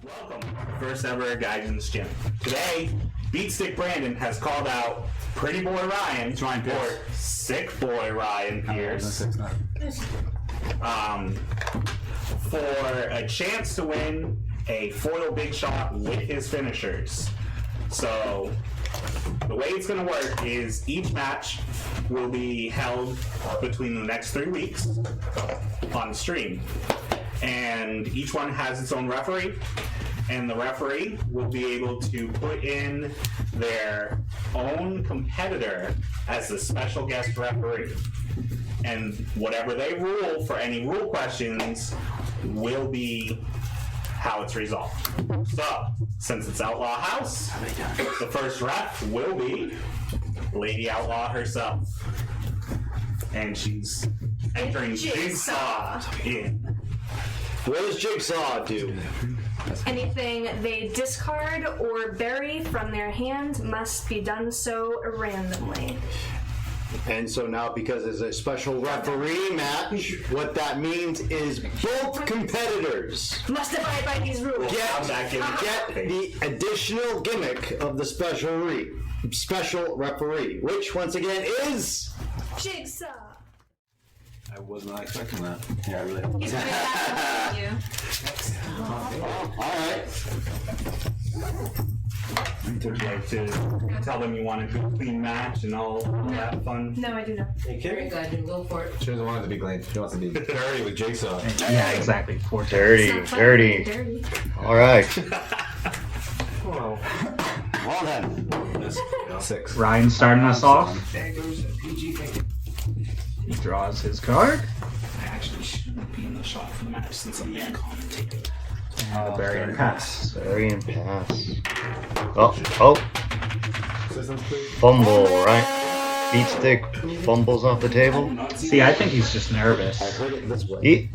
Welcome, first ever Gaijin's Gym. Today, Beatstick Brandon has called out Pretty Boy Ryan, or Sick Boy Ryan Pierce, for a chance to win a foil big shot with his finishers. So, the way it's going to work is each match will be held between the next 3 weeks on stream. And each one has its own referee. And the referee will be able to put in their own competitor as the special guest referee. And whatever they rule for any rule questions will be how it's resolved. So, since it's Outlaw House, the first ref will be Lady Outlaw herself. And she's entering Jigsaw in. What does Jigsaw do? Anything they discard or bury from their hand must be done so randomly. And so now, because it's a special referee match, what that means is both competitors Must abide by these rules. get the additional gimmick of the special referee, which once again is Jigsaw. I was not expecting that. Yeah, I really. He's way back with you. alright. Would you like to tell them you want a good clean match and all that fun? No, I do not. Very good, go for it. She doesn't want it to be clean. She wants to be dirty with Jigsaw. Yeah, exactly. Dirty. Alright. Well then. 6. Ryan starting us off. He draws his card. I actually shouldn't be in the shot for the match since I'm being commentated. The Bury and Pass. Bury and pass. Oh. Fumble, right? Beatstick fumbles off the table. See, I think he's just nervous. I heard it this way.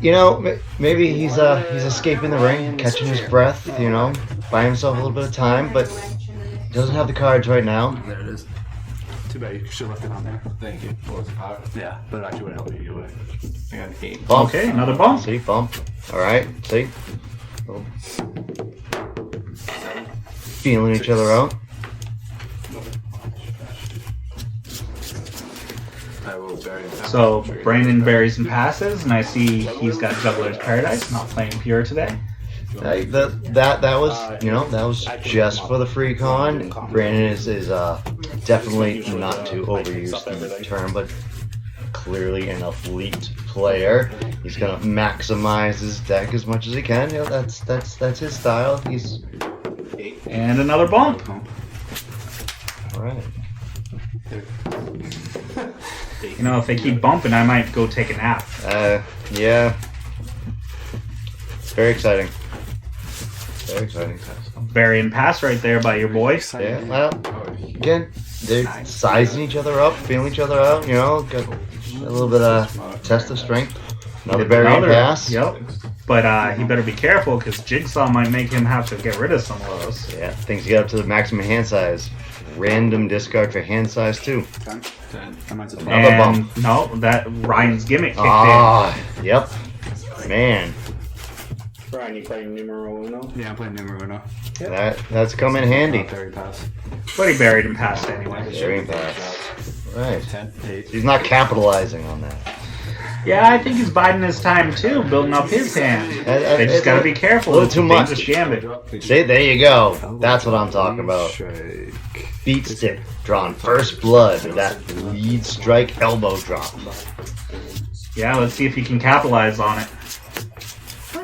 Maybe he's escaping the ring, catching his breath, buying himself a little bit of time, but he doesn't have the cards right now. There it is. Too bad you should have left it on there. Thank you. What was the power? Yeah, but it actually would help you either way. I got 8. Bump. Okay, another bump. See, bump. Alright, see? Feeling each other out. So Brandon buries and passes, and I see he's got Juggler's Paradise, not playing Pure today. That was that was just for the free con. Brandon is definitely, not to overuse the term, but clearly an elite player. He's gonna maximize his deck as much as he can. That's his style. And another bump. All right. If they keep bumping, I might go take a nap. Yeah. Very exciting. Very exciting. Bury and pass right there by your boy. Yeah, well, again, they're sizing each other up, feeling each other out, got a little bit of test of strength. Another bury and pass. Yep. But he better be careful, because Jigsaw might make him have to get rid of some of those. Yeah, things get up to the maximum hand size. Random discard for hand size, too. 10. Another bump. No, that Ryan's gimmick kicked in. Yep. Man. Brian, you playing numero uno? Yeah, I'm playing numero uno. That's come in handy. Bury pass. But he buried and passed anyway. Bury and pass. Right. 10. 8. He's not capitalizing on that. Yeah, I think he's biding his time too, building up his hand. They just gotta be careful. A little too much. Dangerous gambit. See, there you go. That's what I'm talking about. Beat stick, drawn first blood. That lead strike elbow drop. Yeah, let's see if he can capitalize on it.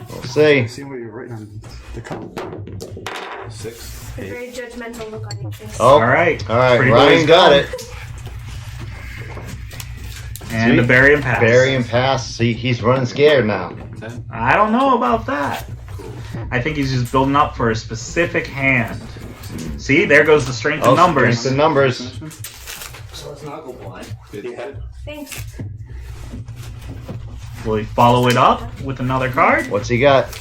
We'll see. See what you're writing on the cup. 6. A very judgmental look on your face. Oh, all right. Ryan got it. And the bury and pass. Bury and pass. See, he's running scared now. I don't know about that. I think he's just building up for a specific hand. See, there goes the strength of numbers. Strength of numbers. So let's not go blind. Thanks. Will he follow it up with another card? What's he got?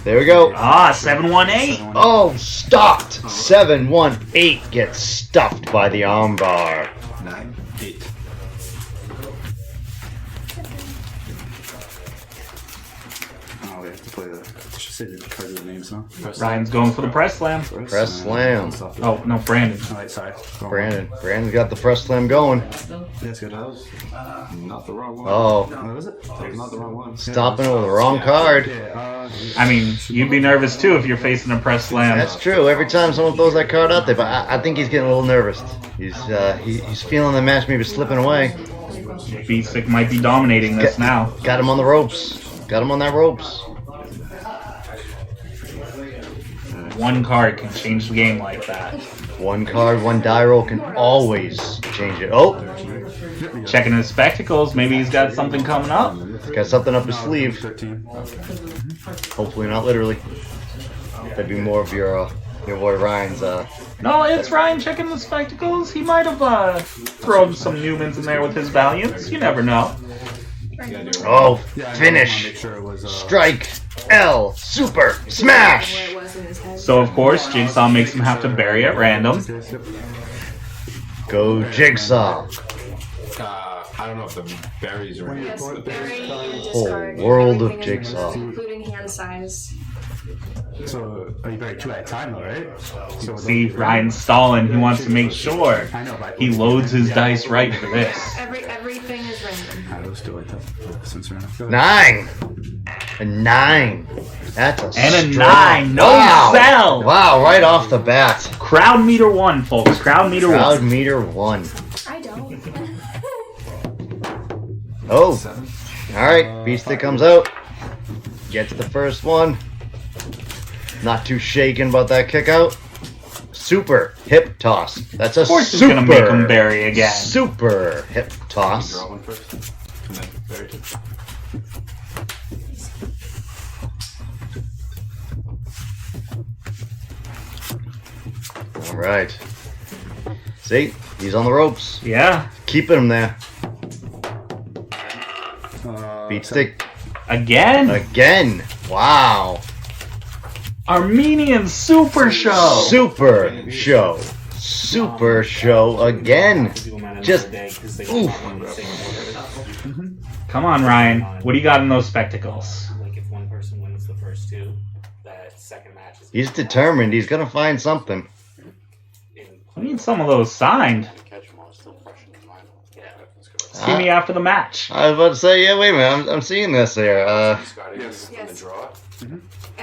There we go. 718. Oh, stopped. 718 gets stuffed by the armbar. 9. 8. Oh, we have to play the. I should say the cards with the names, huh? Ryan's going for the press slam. Press slam. Oh, no, Brandon. Oh, wait, sorry. Brandon's got the press slam going. Yes, good. That was not the wrong one. Oh. No, was it? That was not the wrong one. Stopping it with the wrong card. I mean, you'd be nervous too if you're facing a press slam. That's true. Every time someone throws that card out there, but I think he's getting a little nervous. He's feeling the match maybe slipping away. Beatstick might be dominating this now. Got him on the ropes. Got him on that ropes. One card can change the game like that. One card, one die roll can always change it. Oh! Checking his spectacles. Maybe he's got something coming up. He's got something up his sleeve. Hopefully not literally. That'd be more of your boy Ryan's. No, it's Ryan checking the spectacles. He might have thrown some Newmans in there with his Valiants. You never know. Oh, finish. Strike. L. Super. Smash. So, of course, Jigsaw makes him have to bury at random. Go Jigsaw. I don't know if the berries are in. Yes, bury and Whole discard. world of everything in Jigsaw. including hand size. So, you bury 2 at a time, though, right? So See, Ryan's stalling. He wants to make sure he loads his dice right for this. Everything is random. Let's do it like that. Since we're enough. 9. A 9. That's a And a strong- 9. No sell. Wow, right off the bat. Crowd meter 1, folks. Crowd meter 1. Crowd meter 1. I don't. Oh. Alright, Beatstick comes out. Gets the first one. Not too shaken about that kick out. Super hip toss. That's a Of course he's super. gonna make him bury again. Super hip toss. Draw one first. And then bury 2. All right. See, he's on the ropes. Yeah. Keeping him there. Beatstick Again. Wow. Armenian Super Show. Super show. Super show again. Just oof. Come on, Ryan. What do you got in those spectacles? Like if one person wins the first 2, that He's determined. He's gonna find something. I need some of those signed. See me after the match. I was about to say, yeah, wait a minute. I'm seeing this there.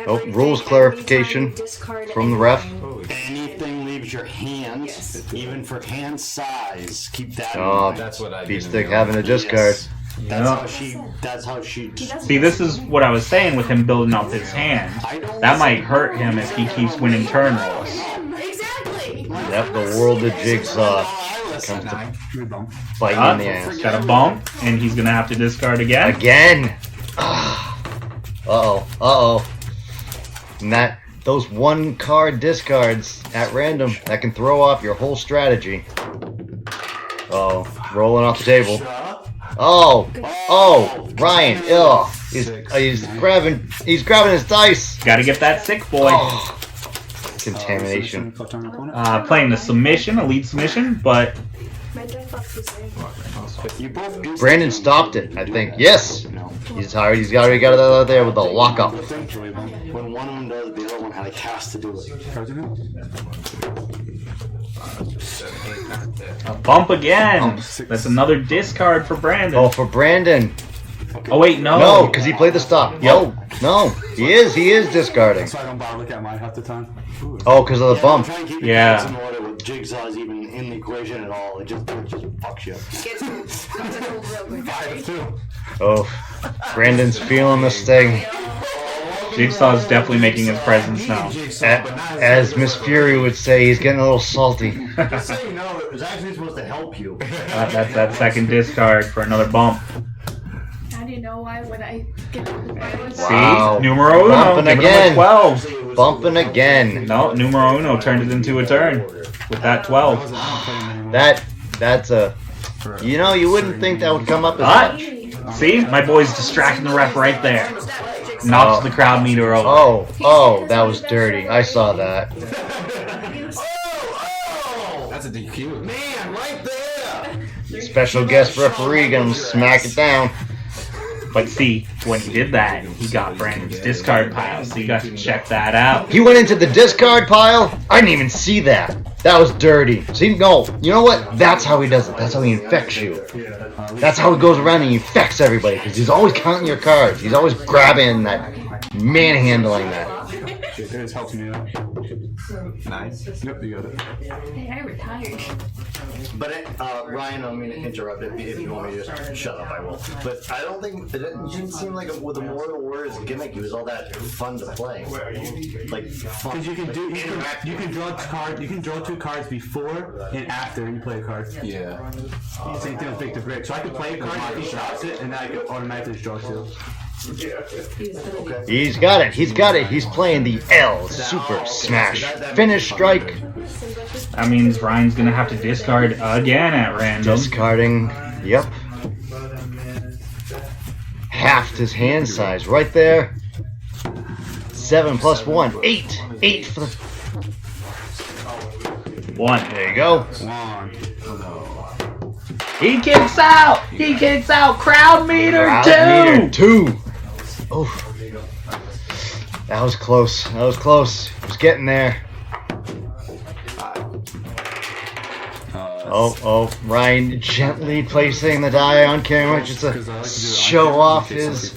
Oh, rules clarification from the ref. Anything leaves your hands, even for hand size, keep that in mind. That's what I Beat did. stick having a discard. That's how she. See, this is what I was saying with him building up his hand. That might hurt him if he keeps winning turn rolls. Exactly. Yep, the world of Jigsaw comes to bite you in the ass. Got a bump, and he's gonna have to discard again. Again. Uh-oh. And those one card discards at random that can throw off your whole strategy. Oh, rolling off the table. Oh, Ryan. Ugh. He's grabbing his dice. Gotta get that sick boy. Oh. Contamination. Playing the submission, a lead submission, but Brandon stopped it, I think. Yes. He's tired. He's got it out there with the lockup. When one of them does, the other one has to do it. a bump again. That's another discard for Brandon. Oh, for Brandon. Oh wait, no. No, because he played the stop. No, he is discarding. So I don't bother looking at mine half the time. Oh, because of the bump. Yeah. Jigsaw's even in the equation at all. It just fucks you. Oh, Brandon's feeling the sting. Jigsaw's definitely making his presence known. As Miss Fury would say, he's getting a little salty. Just so you know, it was actually supposed to help you. That's that second discard for another bump. How do you know why when I get Wow. See? Numero uno. Bumping again. 12. Bumping again. No, numero uno turned it into a turn with that 12. That's a... You know, you wouldn't think that would come up as much. See? My boy's distracting the ref right there. Knocks the crowd meter over. Oh, that was dirty. I saw that. That's a DQ. Man, right there. Special guest referee gonna smack it down. But see, when he did that, he got Brandon's discard pile, so you got to check that out. He went into the discard pile? I didn't even see that. That was dirty. See, no, you know what? That's how he does it. That's how he infects you. That's how he goes around and he infects everybody, because he's always counting your cards. He's always grabbing that, manhandling that. It helps me out. Nice. Yep, you got it. Hey, I retired. But Ryan, I don't mean to interrupt. If you want me to just shut up, I will. But I don't think it didn't seem like with the Mortal Warriors gimmick, it was all that fun to play. Like fun. Because you can draw cards. You can draw 2 cards before and after you play a card. Yeah. Same thing with Victor Brick. So I could play a card, he drops it, and then I could automatically draw 2. He's got it. He's playing the L Super Smash Finish Strike. That means Ryan's gonna have to discard again at random. Discarding. Yep. Halved his hand size right there. 7 plus 1. 8. 8 for the 1. There you go. He kicks out. Crowd meter 2. Crowd meter 2. Oh, that was close. It was getting there. Oh, Ryan gently placing the die on camera just to show off his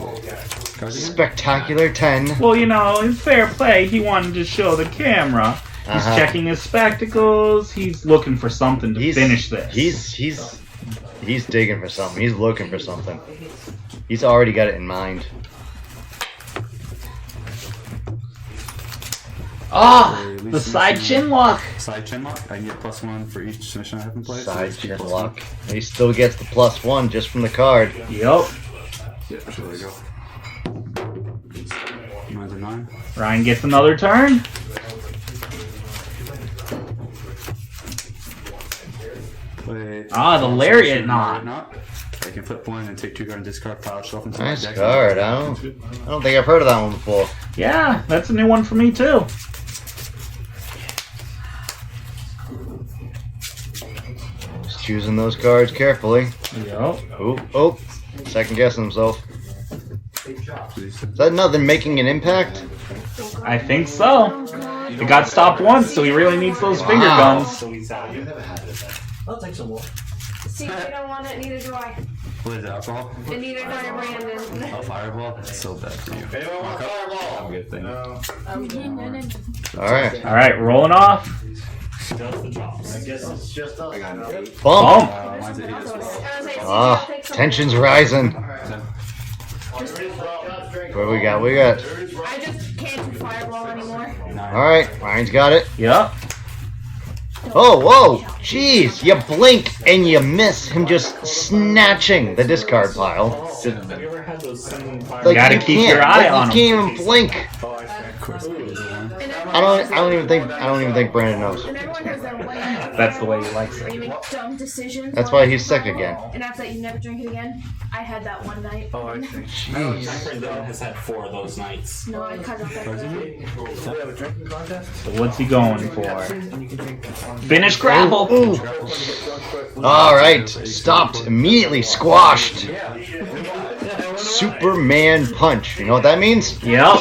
spectacular 10. Well, you know, in fair play, he wanted to show the camera. He's checking his spectacles. He's looking for something to finish this. He's digging for something. He's looking for something. He's already got it in mind. The side chin lock. Side chin lock. I can get +1 for each submission I haven't played. Side chin lock. He still gets the +1 just from the card. Yep. Yeah, there we go. Mine's a 9. Ryan gets another turn. Play The lariat knot. I can flip 1 and take 2 cards and discard pile shelf into Nice my deck. card. I don't think I've heard of that one before. Yeah, that's a new one for me too. Just choosing those cards carefully. Yep. Oh, second guessing himself. Is that nothing making an impact? I think so. It got stopped once, so he really needs those finger Wow. guns. I'll take some more. See, you don't want it, neither do I. What is it, alcohol? And neither do I, Brandon. Oh, fireball? That's so bad for you. Anyone want fireball? I'm good, thank you. All right. All right, rolling off. I guess it's just us. I got an 8. Bump. Mine's an 8 as well. Ah, tension's rising. What do we got? We got. I just can't do fireball anymore. All right, Ryan's got it. Yep. Oh, whoa, jeez! You blink and you miss him just snatching the discard pile. You gotta keep your eye on him. You can't even blink. I don't even think Brandon knows. And everyone knows that one night That's the way he likes where you it. make dumb decisions. That's why he's sick again. And after that, you never drink it again. I had that one night. Oh, I see. Jeez. has had 4 of those nights. No, I cut off that night. So what's he going for? Finish grapple. Ooh. All right, stopped immediately, squashed. Superman punch. You know what that means? Yep.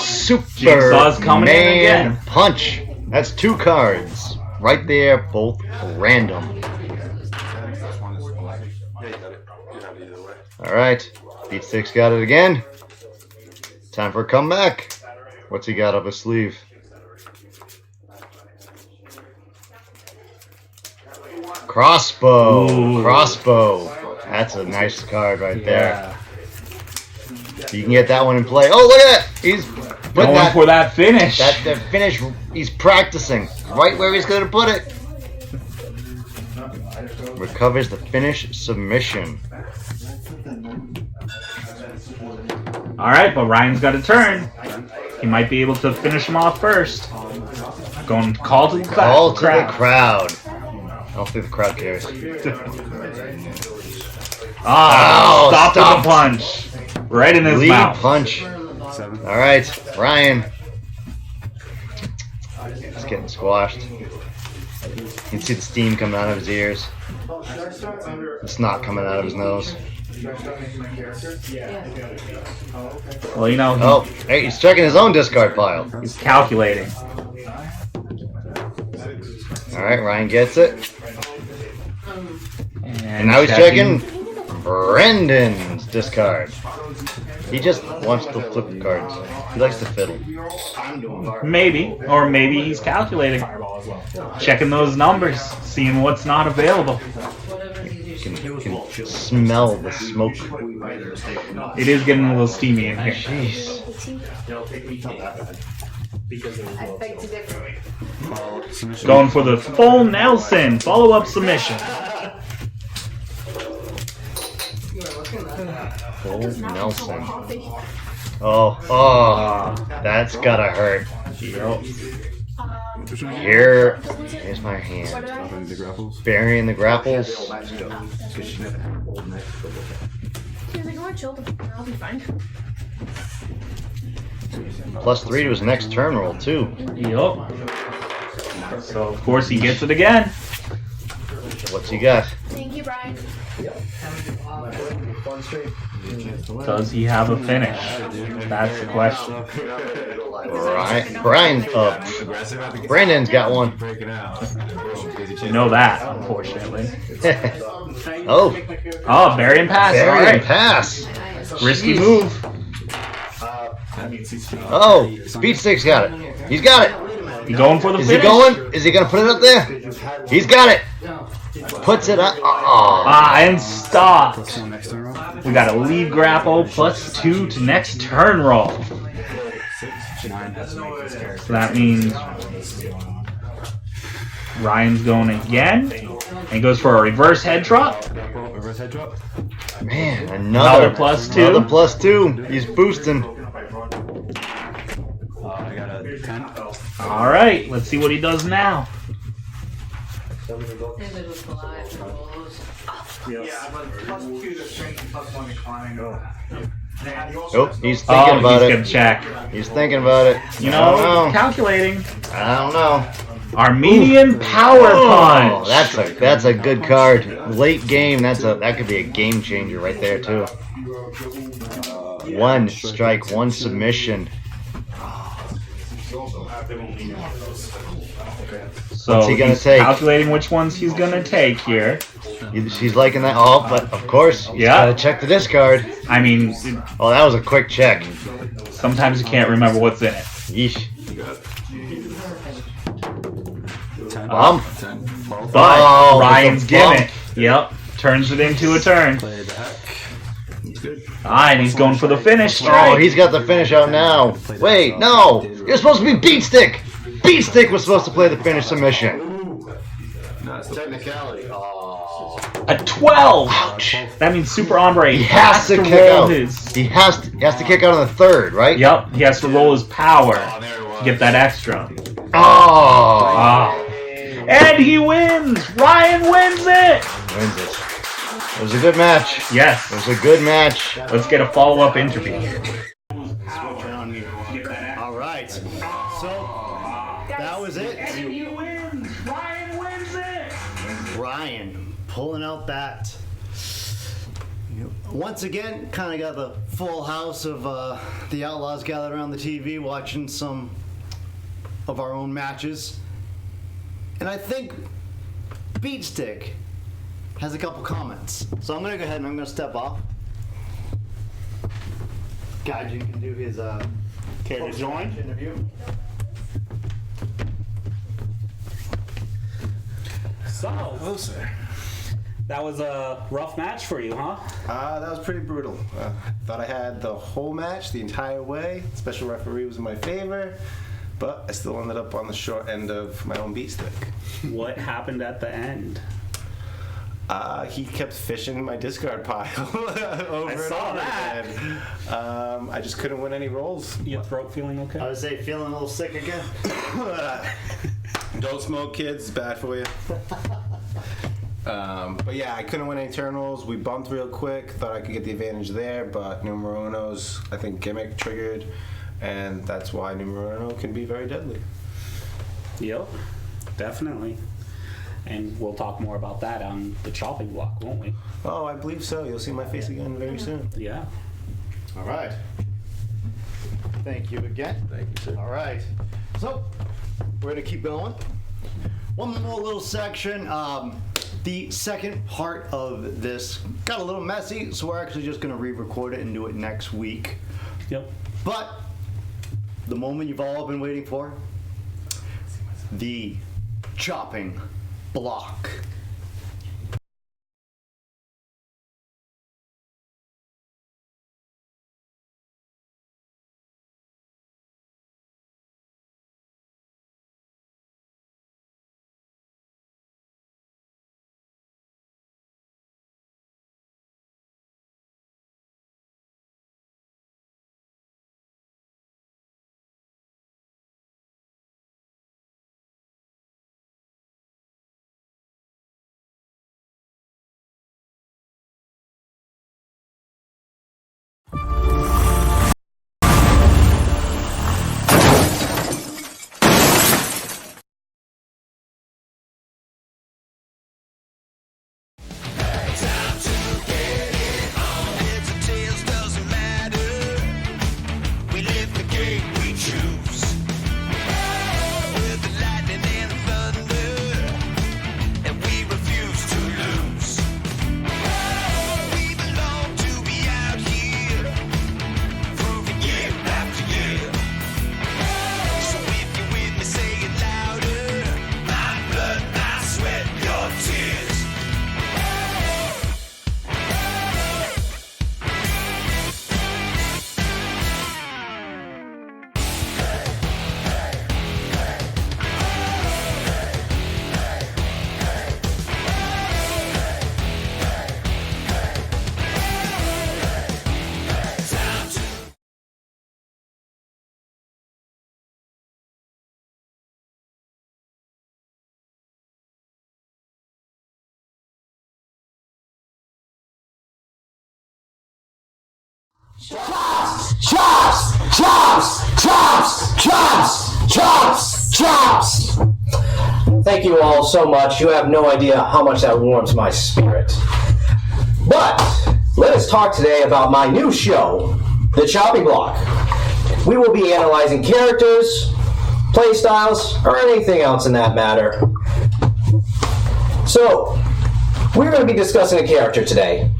Jigsaw's coming in Superman again. punch. That's 2 cards right there, both random. All right, Beat Six got it again. Time for a comeback. What's he got up his sleeve? Crossbow. Ooh. Crossbow. That's a nice card right there. Yeah. You can get that one in play. Oh, look at that! He's putting Going for that finish. that finish. He's practicing right where he's going to put it. Recovers the finish submission. All right, but Ryan's got a turn. He might be able to finish him off first. Going call to the crowd. Call to the crowd. I don't think the crowd cares. Ah, Oh, stop with stopped. the punch. Right in his Lead mouth. punch. All right, Ryan. He's getting squashed. You can see the steam coming out of his ears. It's not coming out of his nose. Well, you know, Oh, hey, he's checking his own discard pile. he's calculating. All right, Ryan gets it. And now he's checking. checking Brendan's discard. He just wants to flip the cards. He likes to fiddle. Maybe, or maybe he's calculating. Checking those numbers, seeing what's not available. Can smell the smoke. It is getting a little steamy in here. Jeez. Going for the full Nelson follow-up submission. Full Nelson. Oh, that's gotta hurt. Here's my hand. Burying the grapples. He's like, oh, chill. I'll be fine. +3 to his next turn roll, too. Yup. So, of course, he gets it again. What's he got? Thank you, Brian. Does he have a finish? That's the question. Brandon's got one. You know that, unfortunately. Oh, Bury and pass. All bury and right. pass. Risky move. Oh, Beat Six got it. He's got it. He going for the Is finish? he going? Is he gonna put it up there? He's got it. Puts it up. Oh. And stopped. We got a lead grapple +2 to next turn roll. So that means Ryan's going again. And he goes for a reverse head drop. Man, another +2. Another +2. He's boosting. I got a 10. All right, let's see what he does now. Oh, he's thinking about he's it. gonna check. He's thinking about it. You I don't know, know. calculating. I don't know. Armenian Power Punch. That's a good card. Late game, that could be a game changer right there too. One strike, one submission. So What's he gonna he's take? calculating which ones he's gonna take here. She's liking that. Oh, but of course, you gotta check the discard. I mean, oh, that was a quick check. Sometimes you can't remember what's in it. Yeesh. But Ryan's gimmick, turns it into a turn. And he's going for the finish strike. Oh, he's got the finish out now. Wait, no, you're supposed to be Beatstick. Beatstick was supposed to play the finish submission. Technicality. A 12. Ouch. That means Super Hombre He has to kick roll out. his. He has to kick out on the third, right? Yep. He has to roll his power to get that extra. Oh. And he wins. Ryan wins it. Wins it. It was a good match. Yes. It was a good match. Let's get a follow-up interview. All right. So that was it. And he wins. Ryan wins it. Ryan pulling out that. Once again, kind of got the full house of the Outlaws gathered around the TV watching some of our own matches. And I think Beatstick has a couple comments. So I'm going to go ahead and I'm going to step off. Gaijin can do his Care to join? interview. So, that was a rough match for you, huh? That was pretty brutal. Thought I had the whole match the entire way. Special referee was in my favor, but I still ended up on the short end of my own beat stick. What happened at the end? He kept fishing my discard pile over and saw over that. again. I just couldn't win any rolls. Your throat feeling okay? I would say feeling a little sick again. Don't smoke, kids. It's bad for you. But yeah, I couldn't win any turn rolls. We bumped real quick. Thought I could get the advantage there, but Numero Uno's, I think, gimmick triggered, and that's why Numero Uno can be very deadly. Yep, definitely. And we'll talk more about that on the chopping block, won't we? Oh, I believe so. You'll see my face again very soon. Yeah. All right. Thank you again. Thank you, sir. All right. So, we're going to keep going. One more little section. The second part of this got a little messy, so we're actually just going to re-record it and do it next week. Yep. But the moment you've all been waiting for, the chopping block. Chops! Chops! Chops! Chops! Chops! Chops! Chops! Thank you all so much. You have no idea how much that warms my spirit. But let us talk today about my new show, The Chopping Block. We will be analyzing characters, playstyles, or anything else in that matter. So, we're going to be discussing a character today.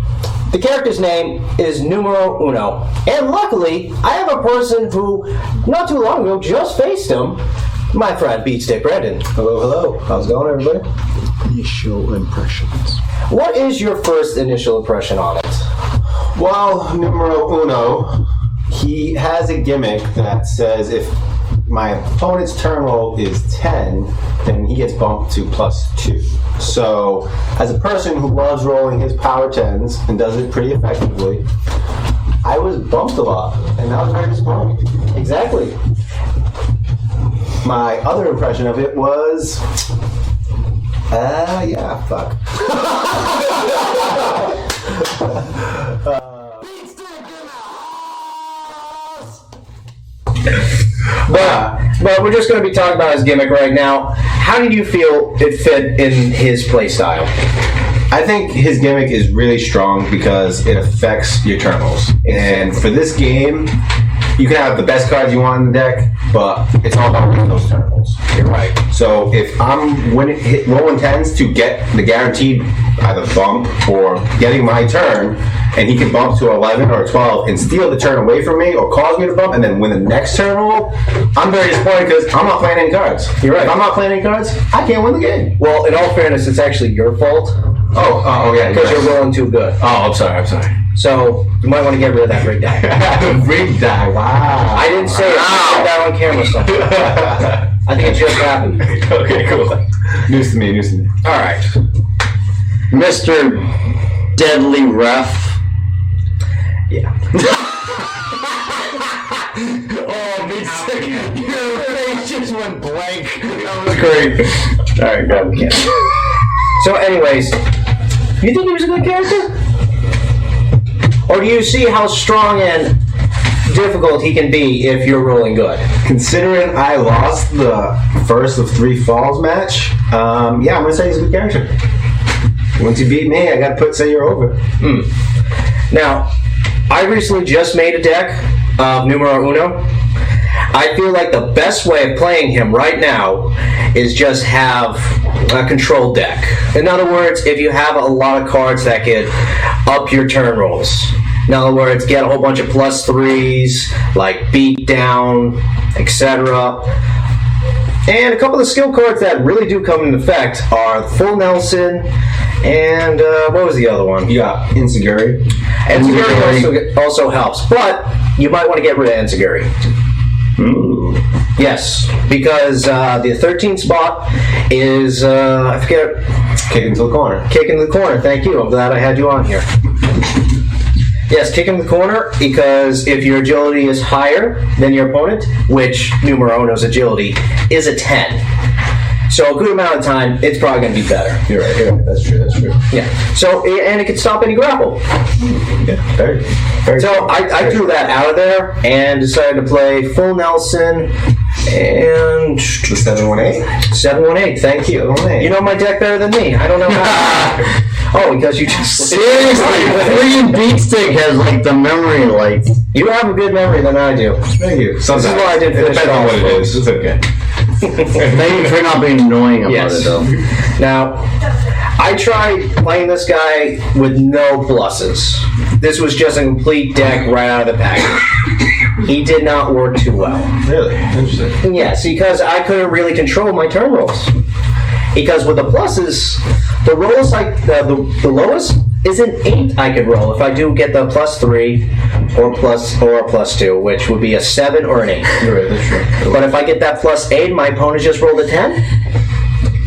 The character's name is Numero Uno. And luckily, I have a person who, not too long ago, just faced him. My friend, Beatstick Brandon. Hello, hello. How's it going, everybody? Initial impressions. What is your first initial impression on it? Well, Numero Uno, he has a gimmick that says if my opponent's turn roll is 10, then he gets bumped to +2. So, as a person who loves rolling his power 10s and does it pretty effectively, I was bumped a lot, and that was very disappointing. Exactly. My other impression of it was, yeah, fuck. But we're just going to be talking about his gimmick right now. How did you feel it fit in his playstyle? I think his gimmick is really strong because it affects your turn rolls. And for this game, you can have the best cards you want in the deck, but it's all about winning those turn rolls. You're right. So if I'm rolling 10s to get the guaranteed either bump or getting my turn, and he can bump to 11 or 12 and steal the turn away from me or cause me to bump and then win the next turn roll, I'm very disappointed because I'm not playing any cards. You're right. If I'm not playing any cards, I can't win the game. Well, in all fairness, it's actually your fault. Oh yeah. Because you're rolling too good. Oh, I'm sorry. So, you might want to get rid of that rig die. Rig die, wow. I didn't say it. I said that on camera somewhere. I think it just happened. Okay, cool. News to me. All right. Mr. Deadly Ref. Yeah. Oh, me sick. Your face just went blank. That was great. All right, go again. So, anyways, you think he was a good character? Or do you see how strong and difficult he can be if you're rolling good? Considering I lost the first of 3 falls match, yeah, I'm gonna say he's a good character. Once you beat me, I gotta say you're over. Now, I recently just made a deck of Numero Uno. I feel like the best way of playing him right now is just have a control deck. In other words, if you have a lot of cards that could up your turn rolls. In other words, get a whole bunch of +3s, like Beat Down, etc. And a couple of skill cards that really do come into effect are Full Nelson, and what was the other one? You got Enziguri. Enziguri also helps, but you might want to get rid of Enziguri. Ooh. Yes, because the 13th spot is, I forget. Kick into the corner. Kick into the corner, thank you. I'm glad I had you on here. Yes, kick in the corner, because if your agility is higher than your opponent, which Numero Uno's agility is a 10, so a good amount of time, it's probably going to be better. You're right. That's true. Yeah. So, and it can stop any grapple. Yeah, very so I threw that out of there and decided to play Full Nelson and... The 718? 718, thank you. 718. You know my deck better than me. I don't know how... Oh, because you just... Seriously, freaking Beatstick has, like, the memory, like... You have a good memory than I do. Thank you. Sometimes. This is why I did finish it depends on what it is. It's okay. Thank you for not being annoying about it, though. Now, I tried playing this guy with no pluses. This was just a complete deck right out of the package. He did not work too well. Really? Interesting. Yes, because I couldn't really control my turn rolls. Because with the pluses, the rolls like the lowest is an 8 I could roll if I do get the +3 or a +2, which would be a 7 or an 8. You're right, that's true. But if I get that +8, my opponent just rolled a 10,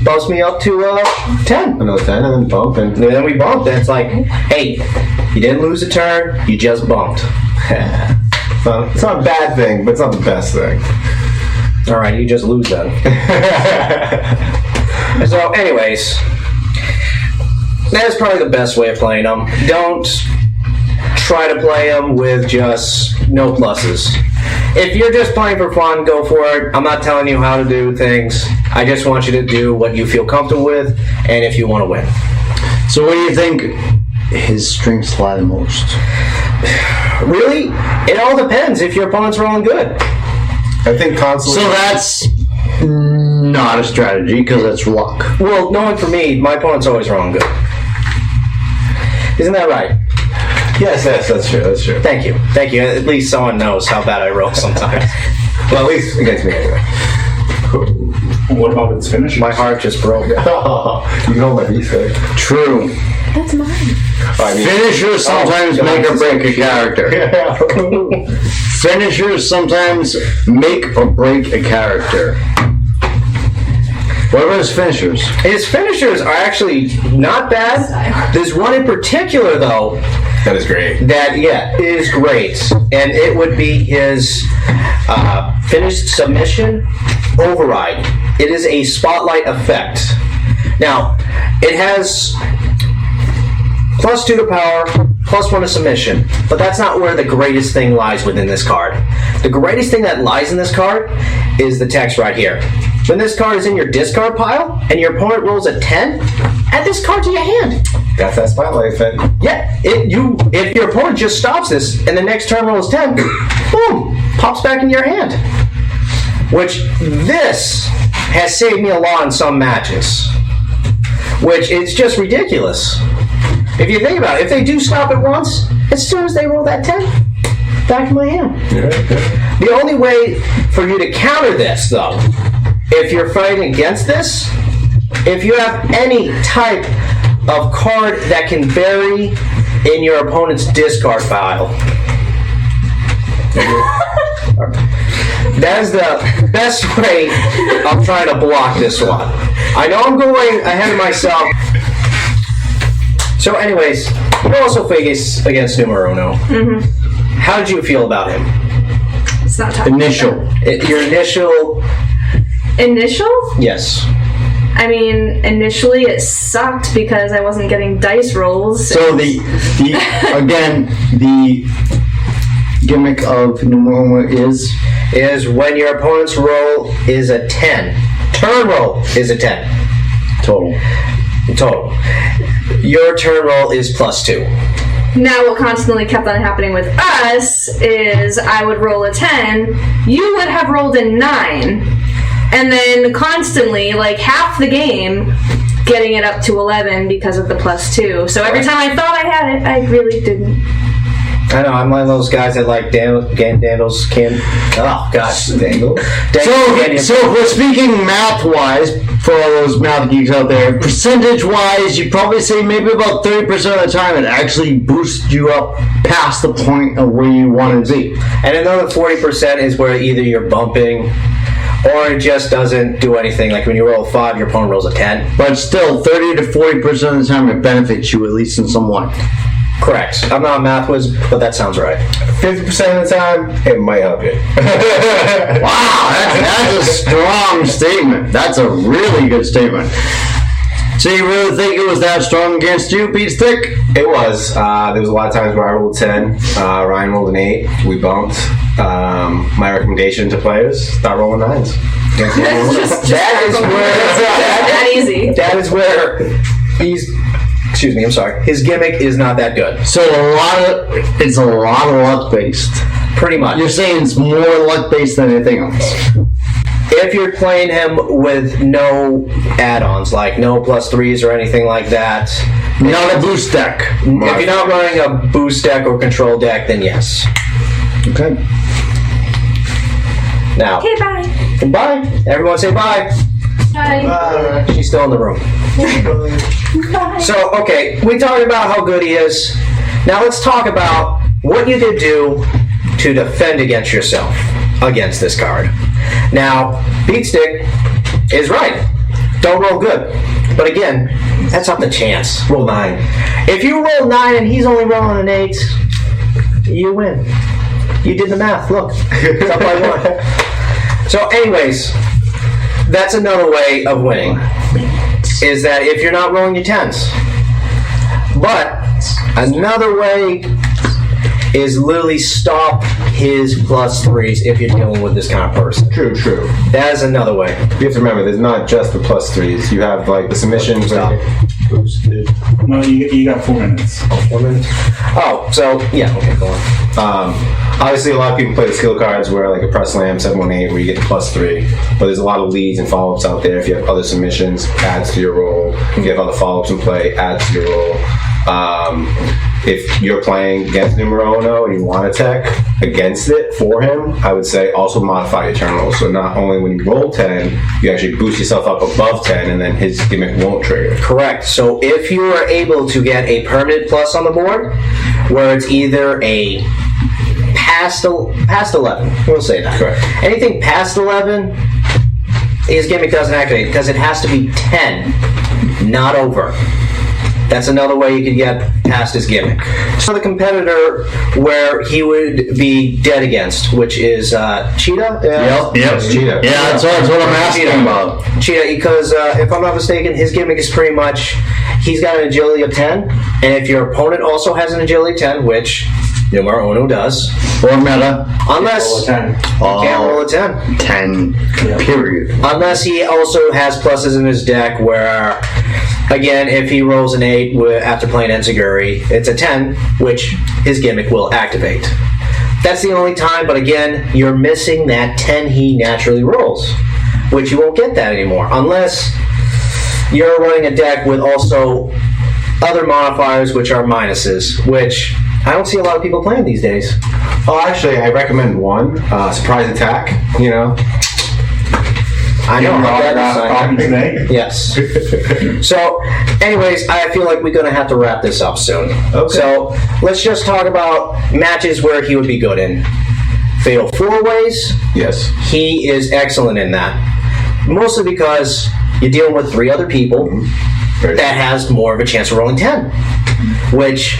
bumps me up to 10. Another 10, and then bump, and then we bumped. And it's like, hey, you didn't lose a turn, you just bumped. Well, it's not a bad thing, but it's not the best thing. All right, you just lose then. So, anyways, that is probably the best way of playing them. Don't try to play them with just no pluses. If you're just playing for fun, go for it. I'm not telling you how to do things. I just want you to do what you feel comfortable with, and if you want to win. So where do you think his strengths lie the most? Really? It all depends if your opponent's rolling good. I think constantly. So that's not a strategy because that's luck. Well, knowing for me, my opponent's always rolling good. Isn't that right? Yes, that's true. That's true. Thank you. At least someone knows how bad I roll sometimes. Well, at least against me anyway. What about its finish? My heart just broke. You know my beast, right? True. That's mine. Finishers sometimes make or break a character. Finishers sometimes make or break a character. What about his finishers? His finishers are actually not bad. There's one in particular, though. That is great. That, is great. And it would be his finished submission override. It is a spotlight effect. Now, it has +2 to power, +1 to submission. But that's not where the greatest thing lies within this card. The greatest thing that lies in this card is the text right here. When this card is in your discard pile and your opponent rolls a 10, add this card to your hand. That's that spotlight effect. Yeah, if your opponent just stops this and the next turn rolls 10, boom, pops back in your hand. Which this has saved me a lot in some matches. Which is just ridiculous. If you think about it, if they do stop it once, as soon as they roll that 10, back in my hand. Yeah. The only way for you to counter this, though, if you're fighting against this, if you have any type of card that can bury in your opponent's discard pile, that is the best way of trying to block this one. I know I'm going ahead of myself. So anyways, you also face against numero uno. Mm-hmm. How did you feel about him? It's not tough. Your initial... Initial? Yes. I mean, initially it sucked because I wasn't getting dice rolls. So the gimmick of numero uno is when your opponent's roll is a 10. Turn roll is a 10. Total. Your turn roll is +2. Now what constantly kept on happening with us is I would roll a 10, you would have rolled a 9, and then constantly, like half the game, getting it up to 11 because of the +2. So every time I thought I had it, I really didn't. I know, I'm one of those guys that like Daniel's can. Oh, gosh. Daniel. So if we're speaking math-wise, for all those math geeks out there, percentage-wise, you'd probably say maybe about 30% of the time it actually boosts you up past the point of where you want to be. And another 40% is where either you're bumping or it just doesn't do anything. Like when you roll a 5, your opponent rolls a 10. But still, 30 to 40% of the time it benefits you, at least in some way. Correct. I'm not a math whiz, but that sounds right. 50% of the time, it might help you. Wow, that's a strong statement. That's a really good statement. So you really think it was that strong against you, Pete Stick? It was. There was a lot of times where I rolled 10, Ryan rolled an 8, we bumped. My recommendation to players, start rolling 9s. That easy. That is where his gimmick is not that good. So it's a lot of luck based. Pretty much. You're saying it's more luck based than anything else. If you're playing him with no add-ons, like no +3s or anything like that. Not a boost deck. If you're not running a boost deck or control deck, then yes. Okay. Now. Okay, bye. Bye. Everyone say bye. Bye. She's still in the room. Bye. So, okay, we talked about how good he is. Now let's talk about what you could do to defend against yourself against this card. Now, Beat Stick is right. Don't roll good. But again, that's not the chance. Roll 9. If you roll 9 and he's only rolling an 8, you win. You did the math. Look. It's up by 1. So anyways, that's another way of winning. Is that if you're not rolling your 10s. But another way is literally stop his +3s if you're dealing with this kind of person. True. That is another way. You have to remember, there's not just the +3s. You have like the submissions. No, you got 4 minutes. 4 minutes? Oh, so, yeah, okay, go on. Obviously, a lot of people play the skill cards where like a press slam 718 where you get the +3. But there's a lot of leads and follow-ups out there. If you have other submissions, adds to your roll. If you have other follow-ups in play, adds to your roll. If you're playing against numero uno and you want to tech against it for him, I would say also modify your turn roll. So not only when you roll 10, you actually boost yourself up above 10, and then his gimmick won't trigger. Correct. So if you are able to get a permanent plus on the board, where it's either a past 11, we'll say that. Correct. Anything past 11, his gimmick doesn't activate because it has to be 10, not over. That's another way you could get past his gimmick. So the competitor where he would be dead against, which is Cheetah? Yep. Cheetah. Yeah, that's what I'm asking about. Cheetah, because if I'm not mistaken, his gimmick is pretty much, he's got an agility of 10, and if your opponent also has an agility of 10, which numero uno does. Or meta. Unless you can't roll a 10. 10, period. Unless he also has pluses in his deck where, again, if he rolls an 8 after playing Enziguri, it's a 10, which his gimmick will activate. That's the only time, but again, you're missing that 10 he naturally rolls, which you won't get that anymore, unless you're running a deck with also other modifiers, which are minuses, which I don't see a lot of people playing these days. Oh, actually, I recommend one. Surprise attack, you know. I know. Yes. So, anyways, I feel like we're going to have to wrap this up soon. Okay. So, let's just talk about matches where he would be good in. Fatal 4-ways. Yes. He is excellent in that. Mostly because you're dealing with 3 other people that has more of a chance of rolling 10. Which,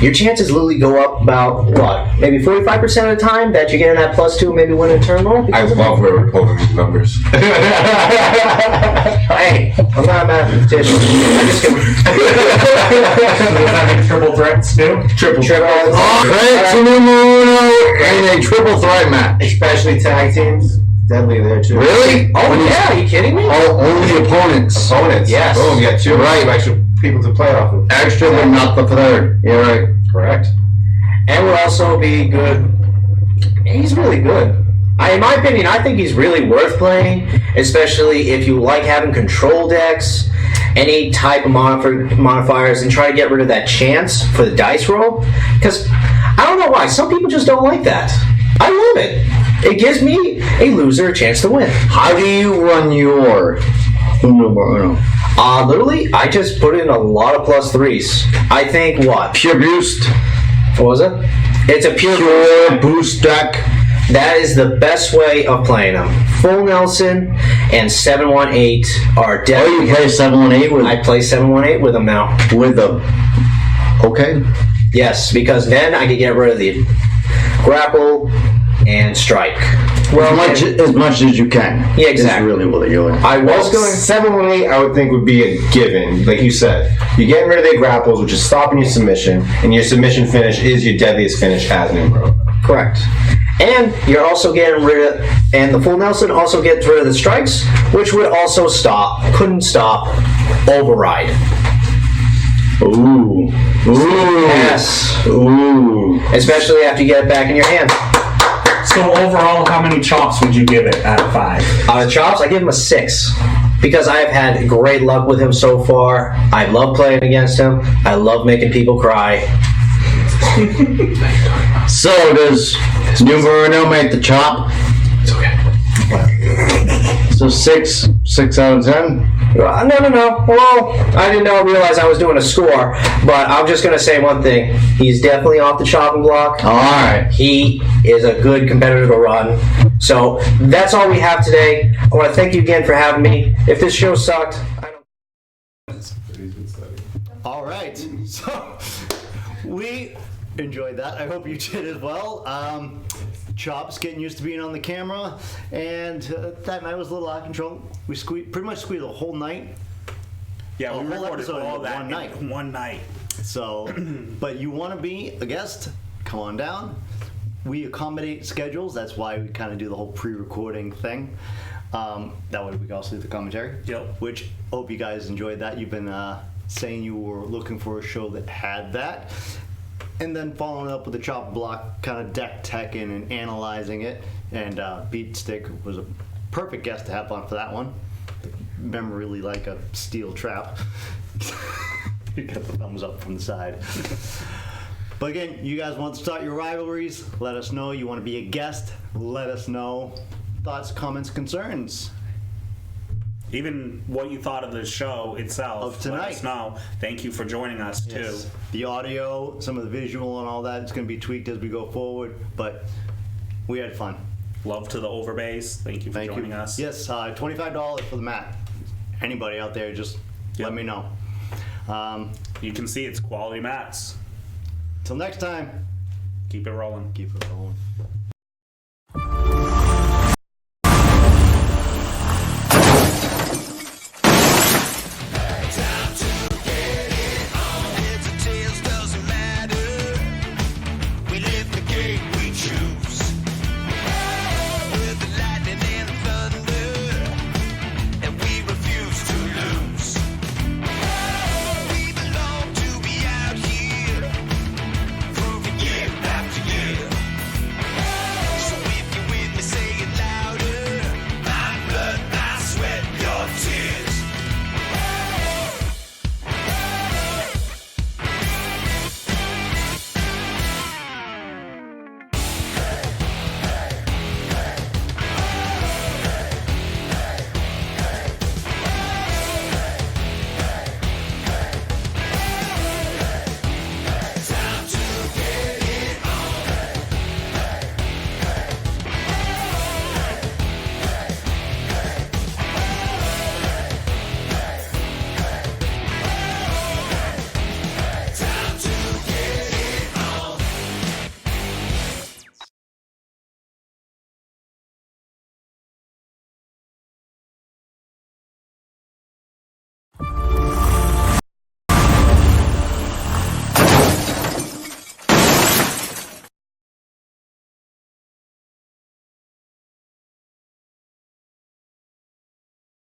your chances literally go up about, what, maybe 45% of the time that you're getting that +2, maybe winning a turn roll? I love where we're pulling these numbers. Hey, I'm not a mathematician. I'm just kidding. Triple threats too? Triple. Threat to numero uno and a triple threat match. Especially tag teams. Deadly there too. Really? Oh, yeah, are you kidding me? Oh, only opponents. Opponents. Yes. Boom, you got 2 Right. extra people to play off of. Extra, but not the third. You're right. Correct. And would also be good. He's really good. In my opinion, I think he's really worth playing, especially if you like having control decks, any type of modifiers, and try to get rid of that chance for the dice roll. Because I don't know why, some people just don't like that. I love it. It gives me, a loser, a chance to win. How do you run your numero uno? Literally, I just put in a lot of +3s. I think what? Pure boost. What was it? It's a Pure boost deck. That is the best way of playing them. Full Nelson and 718 are definitely. Oh, you play 718 with? I play 718 with them now. With them. Okay. Yes, because then I can get rid of the grapple and strike. Well, as much as you can. Yeah, exactly. Is really what you're doing. I was going 718. I would think would be a given, like you said. You're getting rid of the grapples, which is stopping your submission, and your submission finish is your deadliest finish as numero. Correct. And you're also getting rid of, and the full Nelson also gets rid of the strikes, which would also couldn't stop override. Ooh. Ooh. Yes. Ooh. Especially after you get it back in your hand. So overall, how many chops would you give it out of 5? Out of chops, I give him a 6. Because I've had great luck with him so far. I love playing against him. I love making people cry. So does numero uno make the chop? It's okay. So 6 out of 10? No. Well, I didn't realize I was doing a score, but I'm just going to say one thing. He's definitely off the chopping block. All right. He is a good competitor to run. So that's all we have today. I want to thank you again for having me. If this show sucked, I don't... All right. So we enjoyed that. I hope you did as well. Chops getting used to being on the camera, and that night was a little out of control. We pretty much squeezed the whole night. Yeah, we whole recorded episode all in that one night. One night. So, but you want to be a guest? come on down. We accommodate schedules. That's why we kind of do the whole pre-recording thing. That way we can also do the commentary. Yep. Which, hope you guys enjoyed that. You've been saying you were looking for a show that had that. And then following up with the chop block, kind of deck teching and analyzing it. And Beat Stick was a perfect guest to have on for that one. Memory like a steel trap. You got the thumbs up from the side. But again, you guys want to start your rivalries? Let us know. You want to be a guest? Let us know. Thoughts, comments, concerns. Even what you thought of the show itself. Of tonight. Let us know. Thank you for joining us, Yes. too. The audio, some of the visual and all that, it's going to be tweaked as we go forward. But we had fun. Love to the overbays. Thank you for joining us. Yes, $25 for the mat. Anybody out there, just let me know. You can see it's quality mats. Till next time. Keep it rolling. Keep it rolling.